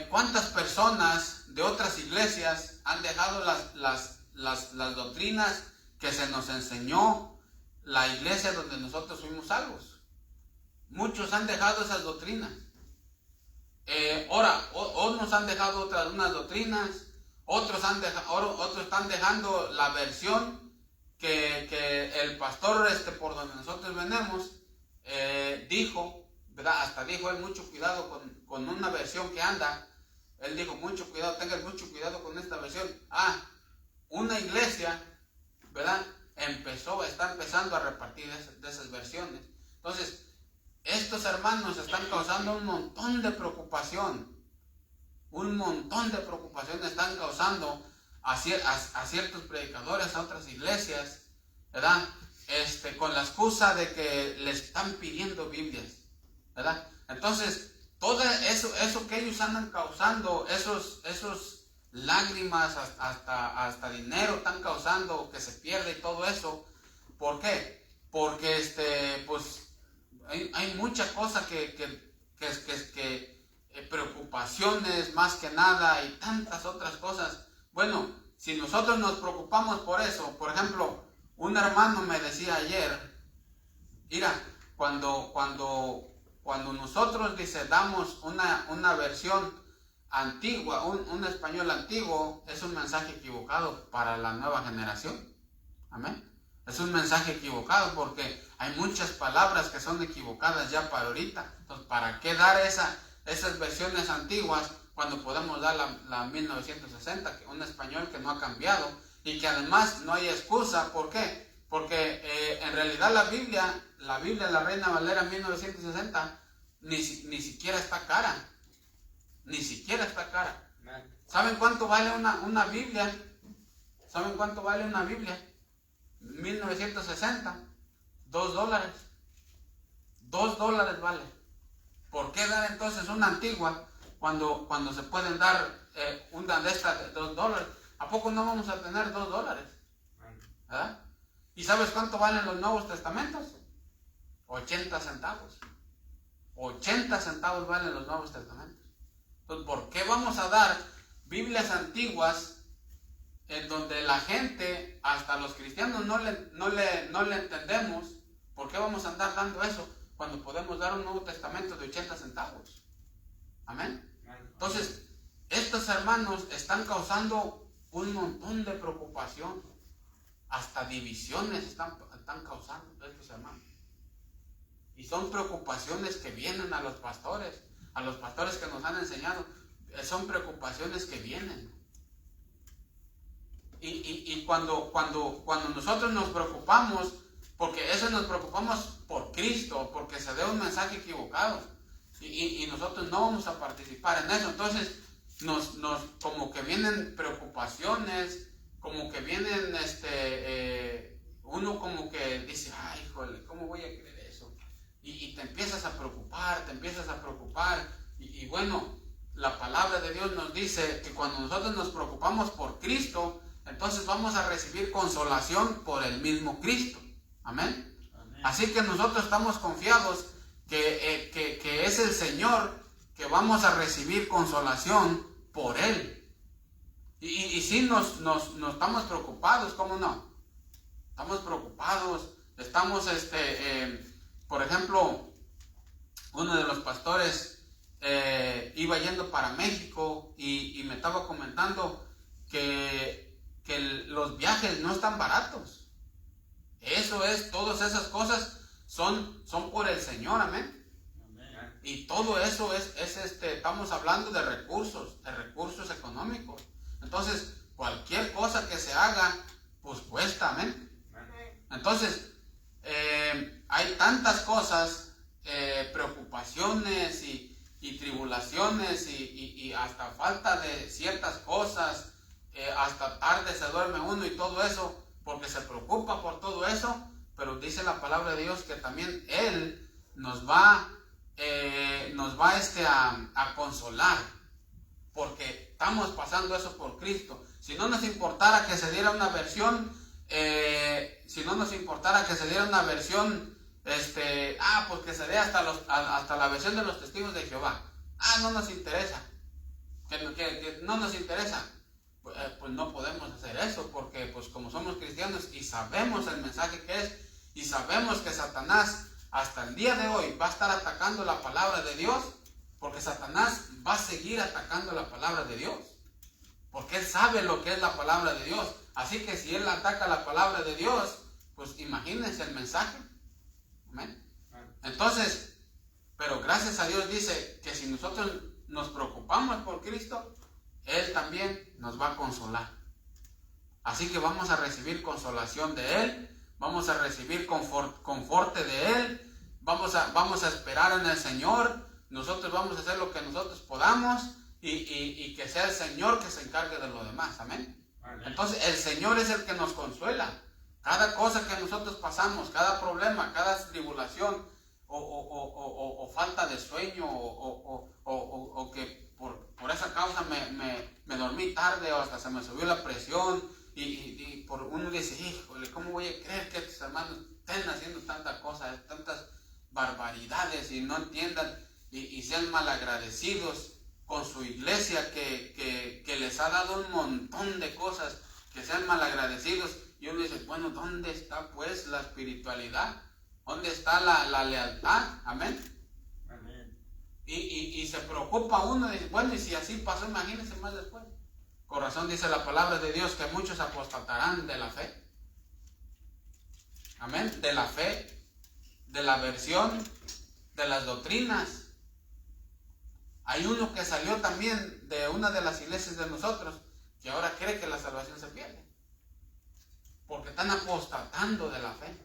¿cuántas personas de otras iglesias han dejado las doctrinas que se nos enseñó la iglesia donde nosotros fuimos salvos? Muchos han dejado esas doctrinas. Ahora, nos han dejado unas doctrinas, otros están dejando la versión que el pastor por donde nosotros venimos dijo, ¿verdad? Hasta dijo él, mucho cuidado con una versión que anda. Él dijo, mucho cuidado, tengan mucho cuidado con esta versión. Una iglesia, ¿verdad? Está empezando a repartir de esas versiones. Entonces, estos hermanos están causando un montón de preocupación. Un montón de preocupación están causando a ciertos predicadores, a otras iglesias, ¿verdad? Con la excusa de que les están pidiendo Biblias, ¿verdad? Entonces, todo eso que ellos andan causando, esos lágrimas, hasta dinero están causando que se pierde y todo eso. ¿Por qué? Porque, pues, hay muchas cosas que preocupaciones más que nada y tantas otras cosas. Bueno, si nosotros nos preocupamos por eso, por ejemplo, un hermano me decía ayer, mira, cuando nosotros damos una versión antigua, un español antiguo, es un mensaje equivocado para la nueva generación. Amén. Es un mensaje equivocado porque hay muchas palabras que son equivocadas ya para ahorita. Entonces, ¿para qué dar esas versiones antiguas cuando podemos dar la 1960, un español que no ha cambiado y que además no hay excusa? ¿Por qué? Porque en realidad la Biblia, la Reina Valera 1960, ni siquiera está cara. Ni siquiera está cara. ¿Saben cuánto vale una Biblia? ¿Saben cuánto vale una Biblia? 1960, $2. $2 vale. ¿Por qué dar entonces una antigua cuando se pueden dar una de estas de $2? ¿A poco no vamos a tener $2? ¿Verdad? ¿Y sabes cuánto valen los Nuevos Testamentos? 80 centavos. 80 centavos valen los Nuevos Testamentos. Entonces, ¿por qué vamos a dar Biblias antiguas en donde la gente, hasta los cristianos, no le entendemos? ¿Por qué vamos a andar dando eso cuando podemos dar un Nuevo Testamento de 80 centavos? Amén. Entonces, estos hermanos están causando un montón de preocupación, hasta divisiones están causando estos hermanos. Y son preocupaciones que vienen a los pastores que nos han enseñado, son preocupaciones que vienen. Y cuando nosotros nos preocupamos, porque eso nos preocupamos por Cristo, porque se dé un mensaje equivocado, y nosotros no vamos a participar en eso, entonces nos como que vienen preocupaciones, como que vienen uno como que dice, ay, híjole, ¿cómo voy a creer eso? Y te empiezas a preocupar, y bueno, la palabra de Dios nos dice que cuando nosotros nos preocupamos por Cristo, entonces vamos a recibir consolación por el mismo Cristo. Amén. Amén. Así que nosotros estamos confiados que es el Señor, que vamos a recibir consolación por Él. Y si nos estamos preocupados, ¿cómo no? Estamos preocupados, estamos, por ejemplo, uno de los pastores iba yendo para México y me estaba comentando que los viajes no están baratos. Eso es, todas esas cosas son por el Señor, amén. Amén. Y todo eso es estamos hablando de recursos económicos. Entonces, cualquier cosa que se haga, pues cuesta, amén. Entonces, hay tantas cosas preocupaciones y tribulaciones y hasta falta de ciertas cosas, hasta tarde se duerme uno y todo eso, porque se preocupa por todo eso, pero dice la palabra de Dios que también Él nos va a consolar, porque estamos pasando eso por Cristo. Si no nos importara que se diera una versión, pues que se dé hasta la versión de los testigos de Jehová. No nos interesa, que no nos interesa. Pues no podemos hacer eso, porque pues como somos cristianos y sabemos el mensaje que es, y sabemos que Satanás hasta el día de hoy va a estar atacando la palabra de Dios, porque Satanás va a seguir atacando la palabra de Dios, porque él sabe lo que es la palabra de Dios. Así que si él ataca la palabra de Dios, pues imagínense el mensaje. Amén. Entonces, pero gracias a Dios dice que si nosotros nos preocupamos por Cristo, Él también nos va a consolar. Así que vamos a recibir consolación de Él, vamos a recibir conforte de Él, vamos a esperar en el Señor. Nosotros vamos a hacer lo que nosotros podamos y que sea el Señor que se encargue de lo demás. Amén. Entonces el Señor es el que nos consuela. Cada cosa que nosotros pasamos, cada problema, cada tribulación o falta de sueño o que por esa causa me dormí tarde o hasta se me subió la presión y por uno dice, híjole, ¿cómo voy a creer que estos hermanos estén haciendo tantas cosas, tantas barbaridades y no entiendan y sean malagradecidos con su iglesia que les ha dado un montón de cosas, que sean malagradecidos? Y uno dice, bueno, ¿dónde está pues la espiritualidad? ¿Dónde está la lealtad? Amén. Amén. Y se preocupa uno, dice, bueno, y si así pasó, imagínense más después. Con razón dice la palabra de Dios que muchos apostatarán de la fe. Amén. De la fe, de la versión, de las doctrinas. Hay uno que salió también de una de las iglesias de nosotros que ahora cree que la salvación se pierde, porque están apostatando de la fe.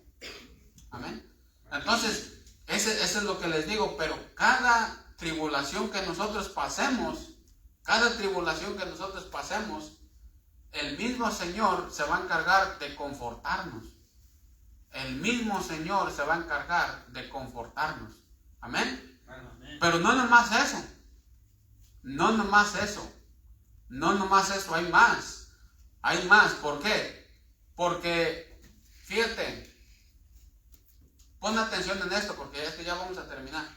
Amén. Entonces, eso es lo que les digo, pero cada tribulación que nosotros pasemos, el mismo Señor se va a encargar de confortarnos. El mismo Señor se va a encargar de confortarnos. Amén. Amén. Pero no nomás eso. No nomás eso, hay más. Hay más, ¿por qué? Porque, fíjate, pon atención en esto, porque es que ya vamos a terminar.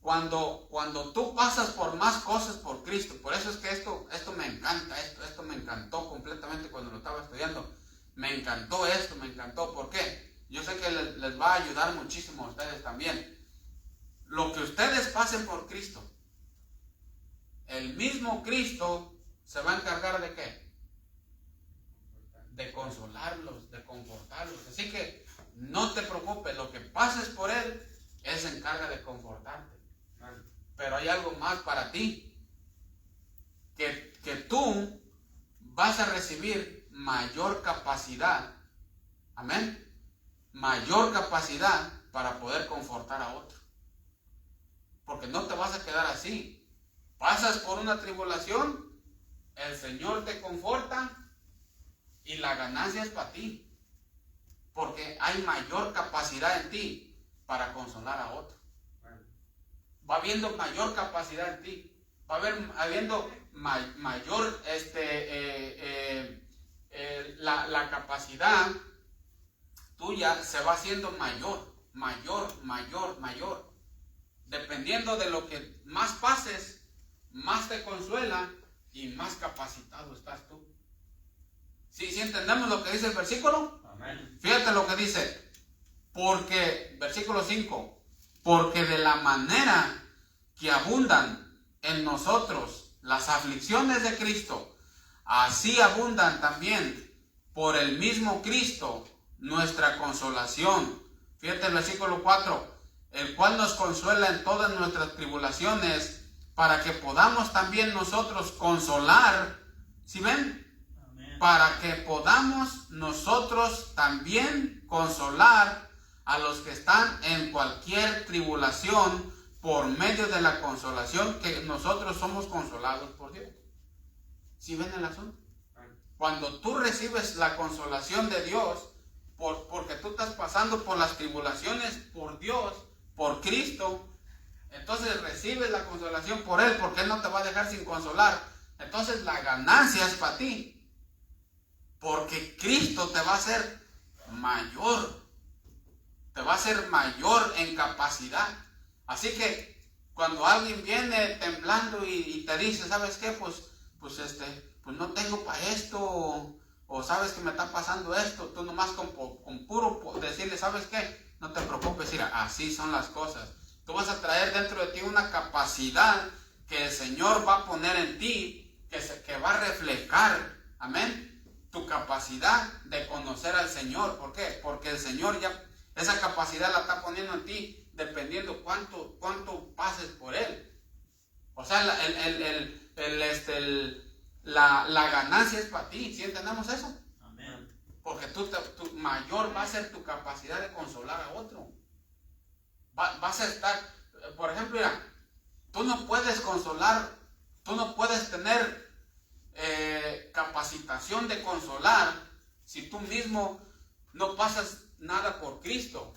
Cuando tú pasas por más cosas por Cristo, por eso es que esto me encanta, esto me encantó completamente cuando lo estaba estudiando. Me encantó esto, ¿por qué? Yo sé que les va a ayudar muchísimo a ustedes también. Lo que ustedes pasen por Cristo, el mismo Cristo se va a encargar ¿de qué? De consolarlos, de confortarlos. Así que no te preocupes, lo que pases por Él, Él se encarga de confortarte. Pero hay algo más para ti, que tú vas a recibir mayor capacidad, amén, mayor capacidad para poder confortar a otro. Porque no te vas a quedar así. Pasas por una tribulación, el Señor te conforta y la ganancia es para ti, porque hay mayor capacidad en ti para consolar a otro. Va habiendo mayor capacidad en ti, va habiendo mayor la capacidad tuya se va haciendo mayor. Dependiendo de lo que más pases, más te consuela y más capacitado estás tú. ¿Sí entendemos lo que dice el versículo? Amén. Fíjate lo que dice. Porque, versículo 5, porque de la manera que abundan en nosotros las aflicciones de Cristo, así abundan también por el mismo Cristo nuestra consolación. Fíjate el versículo 4, el cual nos consuela en todas nuestras tribulaciones, para que podamos también nosotros consolar. ¿Sí ven? Amén. Para que podamos nosotros también consolar a los que están en cualquier tribulación por medio de la consolación que nosotros somos consolados por Dios. ¿Sí ven el asunto? Cuando tú recibes la consolación de Dios, porque tú estás pasando por las tribulaciones por Dios, por Cristo, entonces recibes la consolación por Él, porque Él no te va a dejar sin consolar. Entonces la ganancia es para ti, porque Cristo te va a hacer mayor, te va a hacer mayor en capacidad. Así que cuando alguien viene temblando y te dice, ¿sabes qué? Pues no tengo para esto, o sabes que me está pasando esto, tú nomás con puro decirle, ¿sabes qué? No te preocupes, mira, así son las cosas. Tú vas a traer dentro de ti una capacidad que el Señor va a poner en ti, que va a reflejar, amén, tu capacidad de conocer al Señor. ¿Por qué? Porque el Señor ya, esa capacidad la está poniendo en ti, dependiendo cuánto pases por Él. O sea, la ganancia es para ti, ¿sí entendemos eso? Amén. Porque tu mayor va a ser tu capacidad de consolar a otro. Vas a estar, por ejemplo, mira, tú no puedes consolar, tú no puedes tener capacitación de consolar si tú mismo no pasas nada por Cristo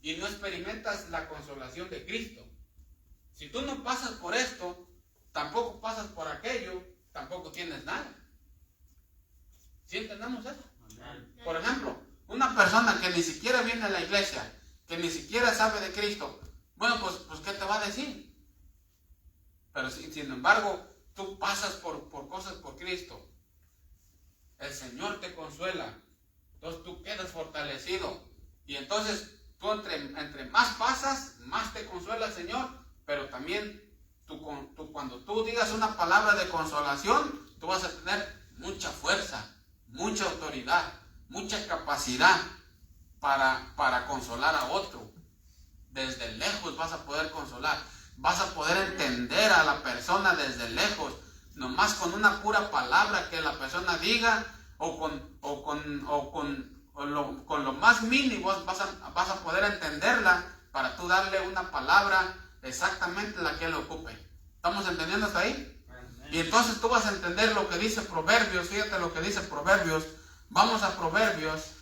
y no experimentas la consolación de Cristo. Si tú no pasas por esto, tampoco pasas por aquello, tampoco tienes nada. ¿Sí entendemos eso? Amén. Por ejemplo, una persona que ni siquiera viene a la iglesia, que ni siquiera sabe de Cristo, bueno, pues ¿qué te va a decir? Pero sin embargo, tú pasas por cosas por Cristo, el Señor te consuela, entonces tú quedas fortalecido, y entonces tú entre más pasas, más te consuela el Señor, pero también cuando tú digas una palabra de consolación, tú vas a tener mucha fuerza, mucha autoridad, mucha capacidad para consolar a otro. Desde lejos vas a poder consolar, vas a poder entender a la persona desde lejos, nomás con una pura palabra que la persona diga, o con lo más mínimo vas a poder entenderla para tú darle una palabra exactamente la que él ocupe. ¿Estamos entendiendo hasta ahí? Amén. Y entonces tú vas a entender lo que dice Proverbios. Fíjate lo que dice Proverbios. Vamos a Proverbios.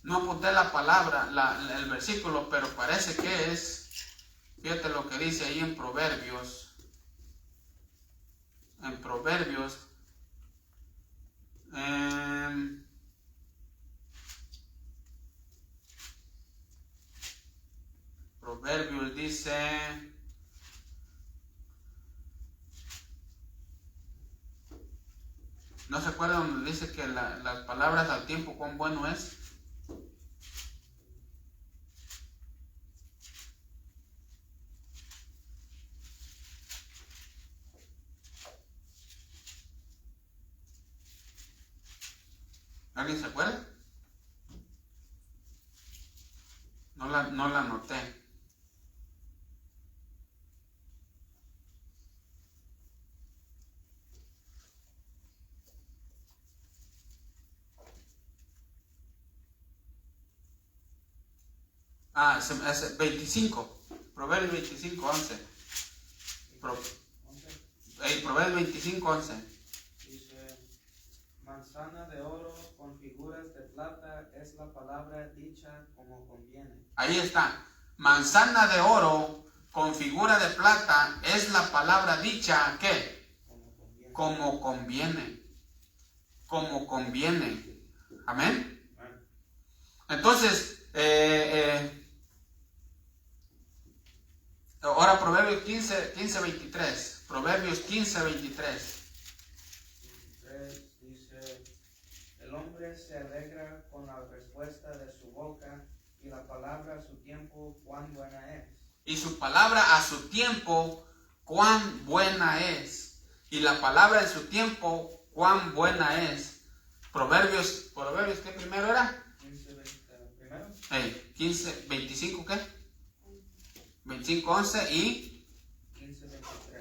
No apunté la palabra, el versículo, pero parece que es. Fíjate lo que dice ahí en Proverbios. En Proverbios. Proverbios dice, ¿no se acuerdan donde dice que las palabras al tiempo cuán bueno es? ¿Alguien se acuerda? No la anoté. Es 25. Proverbios 25, 11. Proverbios 25, 11. Dice, manzana de oro con figuras de plata es la palabra dicha como conviene. Ahí está. Manzana de oro con figura de plata es la palabra dicha, ¿qué? Como conviene. Como conviene. Amén. Entonces, ahora Proverbios 15, 23. Proverbios 15, 23. Dice, el hombre se alegra con la respuesta de su boca, y la palabra a su tiempo cuán buena es. Y su palabra a su tiempo cuán buena es. Y la palabra en su tiempo cuán buena es. Proverbios, ¿qué primero era? 15, primero. 15, 25, ¿qué? 25, 11 y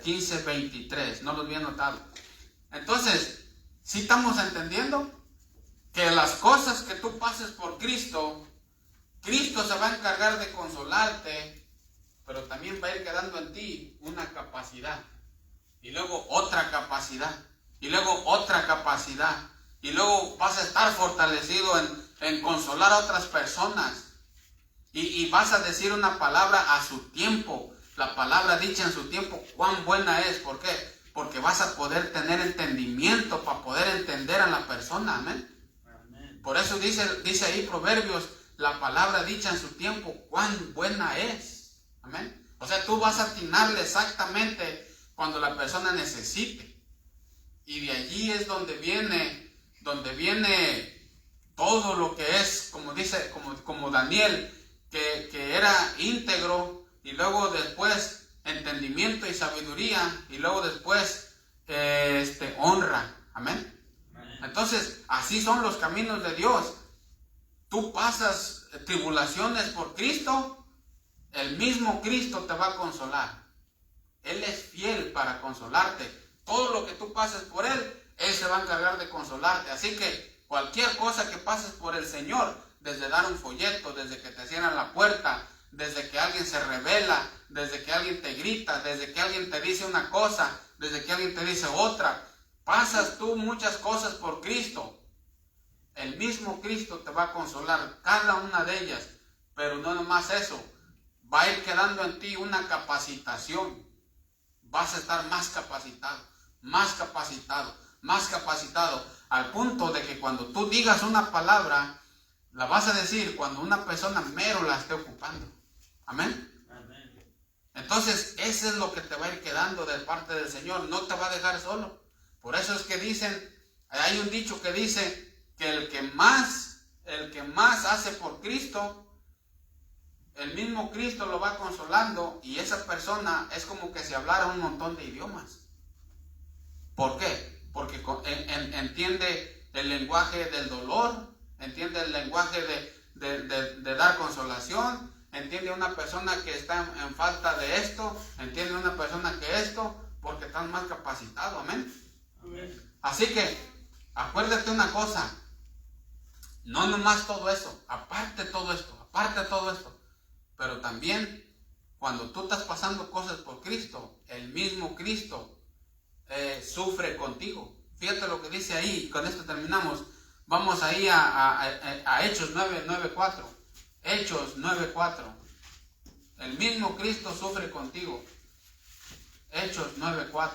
15, 23. No los había notado. Entonces, ¿sí estamos entendiendo? que las cosas que tú pases por Cristo, Cristo se va a encargar de consolarte, pero también va a ir quedando en ti una capacidad, y luego otra capacidad, y luego otra capacidad, y luego vas a estar fortalecido en consolar a otras personas, y vas a decir una palabra a su tiempo, la palabra dicha en su tiempo, cuán buena es. ¿Por qué? Porque vas a poder tener entendimiento para poder entender a la persona, amén. Por eso dice ahí Proverbios, la palabra dicha en su tiempo, cuán buena es, amén. O sea, tú vas a atinarle exactamente cuando la persona necesite, y de allí es donde viene todo lo que es, como dice, como Daniel, que era íntegro, y luego después entendimiento y sabiduría, y luego después honra, amén. Entonces, así son los caminos de Dios. Tú pasas tribulaciones por Cristo, el mismo Cristo te va a consolar. Él es fiel para consolarte. Todo lo que tú pases por Él se va a encargar de consolarte. Así que cualquier cosa que pases por el Señor, desde dar un folleto, desde que te cierran la puerta, desde que alguien se revela, desde que alguien te grita, desde que alguien te dice una cosa, desde que alguien te dice otra, pasas tú muchas cosas por Cristo. El mismo Cristo te va a consolar cada una de ellas, pero no nomás eso, va a ir quedando en ti una capacitación. Vas a estar más capacitado, más capacitado, más capacitado, al punto de que cuando tú digas una palabra, la vas a decir cuando una persona mero la esté ocupando. Amén. Entonces, eso es lo que te va a ir quedando de parte del Señor, no te va a dejar solo. Por eso es que dicen, hay un dicho que dice que el que más hace por Cristo, el mismo Cristo lo va consolando, y esa persona es como que si hablara un montón de idiomas. ¿Por qué? Porque entiende el lenguaje del dolor, entiende el lenguaje de dar consolación, entiende una persona que está en falta de esto, entiende una persona que esto, porque están más capacitados, amén. Así que, acuérdate una cosa, no nomás todo eso, aparte de todo esto, pero también cuando tú estás pasando cosas por Cristo, el mismo Cristo sufre contigo. Fíjate lo que dice ahí, con esto terminamos. Vamos ahí a Hechos 9:4. Hechos 9:4. El mismo Cristo sufre contigo. Hechos 9:4.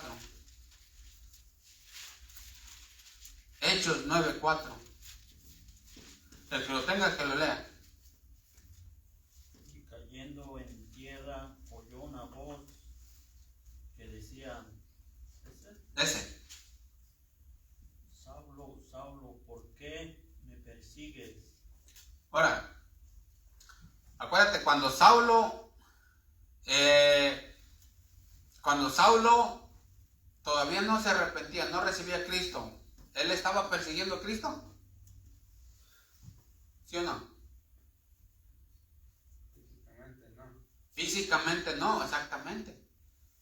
Hechos 9:4. El que lo tenga, que lo lea. Y cayendo en tierra, oyó una voz que decía: Ese. Saulo, Saulo, ¿por qué me persigues? Ahora, acuérdate, cuando Saulo todavía no se arrepentía, no recibía a Cristo, ¿él estaba persiguiendo a Cristo? ¿Sí o no? Físicamente no. Físicamente no, exactamente.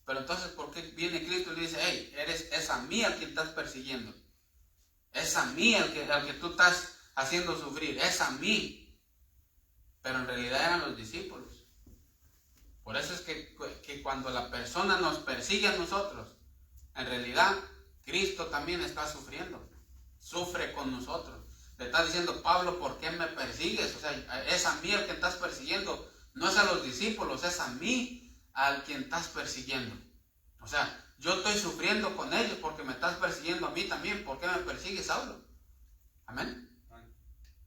Pero entonces, ¿por qué viene Cristo y le dice: hey, es a mí al que estás persiguiendo? Es a mí al que tú estás haciendo sufrir, es a mí. Pero en realidad eran los discípulos. Por eso es que cuando la persona nos persigue a nosotros, en realidad Cristo también está sufriendo, sufre con nosotros. Le está diciendo: Pablo, ¿por qué me persigues? O sea, es a mí al que estás persiguiendo, no es a los discípulos, es a mí al quien estás persiguiendo. O sea, yo estoy sufriendo con ellos porque me estás persiguiendo a mí también. ¿Por qué me persigues, Saulo? Amén.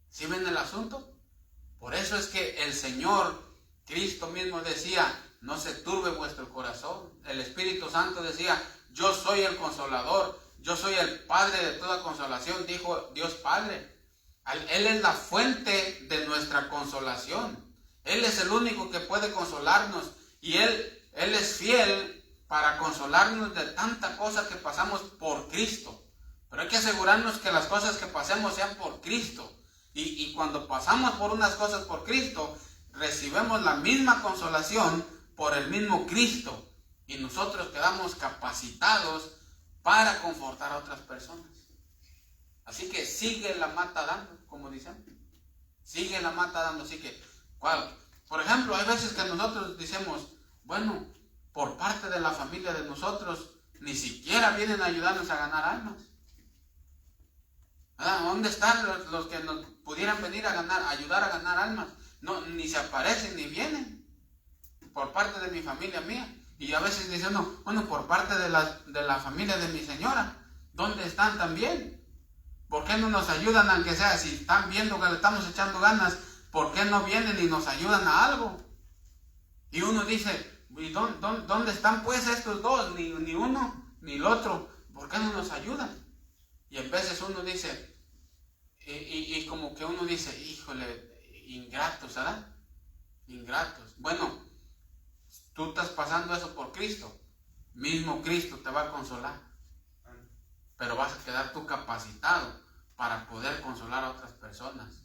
¿Sí ven el asunto? Por eso es que el Señor, Cristo mismo decía: no se turbe vuestro corazón. El Espíritu Santo decía: yo soy el consolador, yo soy el Padre de toda consolación, dijo Dios Padre. Él es la fuente de nuestra consolación. Él es el único que puede consolarnos, y Él es fiel para consolarnos de tanta cosa que pasamos por Cristo. Pero hay que asegurarnos que las cosas que pasemos sean por Cristo. Y cuando pasamos por unas cosas por Cristo, recibimos la misma consolación por el mismo Cristo. Y nosotros quedamos capacitados para confortar a otras personas. Así que sigue la mata dando, como dicen. Sigue la mata dando, así que, por ejemplo, hay veces que nosotros decimos, bueno, por parte de la familia de nosotros, ni siquiera vienen a ayudarnos a ganar almas. ¿Dónde están los que nos pudieran venir a ayudar a ganar almas? No, ni se aparecen ni vienen. Por parte de mi familia mía. Y a veces dicen, no, bueno, por parte de la familia de mi señora, ¿dónde están también? ¿Por qué no nos ayudan, aunque sea, si están viendo que le estamos echando ganas, ¿por qué no vienen y nos ayudan a algo? Y uno dice, ¿y dónde están pues estos dos? Ni uno ni el otro, ¿por qué no nos ayudan? Y a veces uno dice, y como que uno dice, híjole, ingratos, ¿verdad? Ingratos. Bueno, tú estás pasando eso por Cristo, mismo Cristo te va a consolar. Pero vas a quedar tú capacitado para poder consolar a otras personas.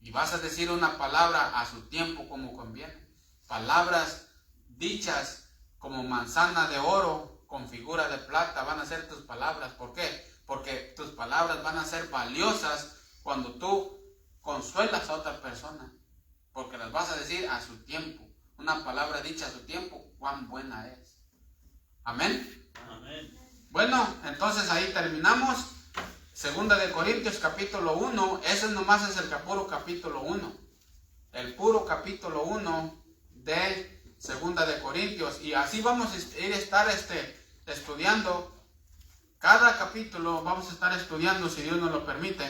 Y vas a decir una palabra a su tiempo como conviene. Palabras dichas como manzana de oro con figura de plata van a ser tus palabras. ¿Por qué? Porque tus palabras van a ser valiosas cuando tú consuelas a otra persona. Porque las vas a decir a su tiempo. Una palabra dicha a su tiempo, cuán buena es. Amén. Amén. Bueno, entonces ahí terminamos. Segunda de Corintios capítulo 1. Ese nomás es el puro capítulo 1. El puro capítulo 1 de Segunda de Corintios. Y así vamos a estar estudiando. Cada capítulo vamos a estar estudiando, si Dios nos lo permite.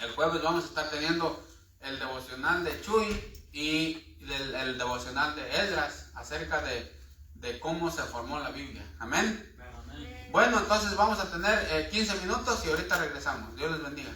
El jueves vamos a estar teniendo el devocional de Chuy y el devocional de Esdras acerca de cómo se formó la Biblia. Amén. Bueno, entonces vamos a tener 15 minutos y ahorita regresamos. Dios les bendiga.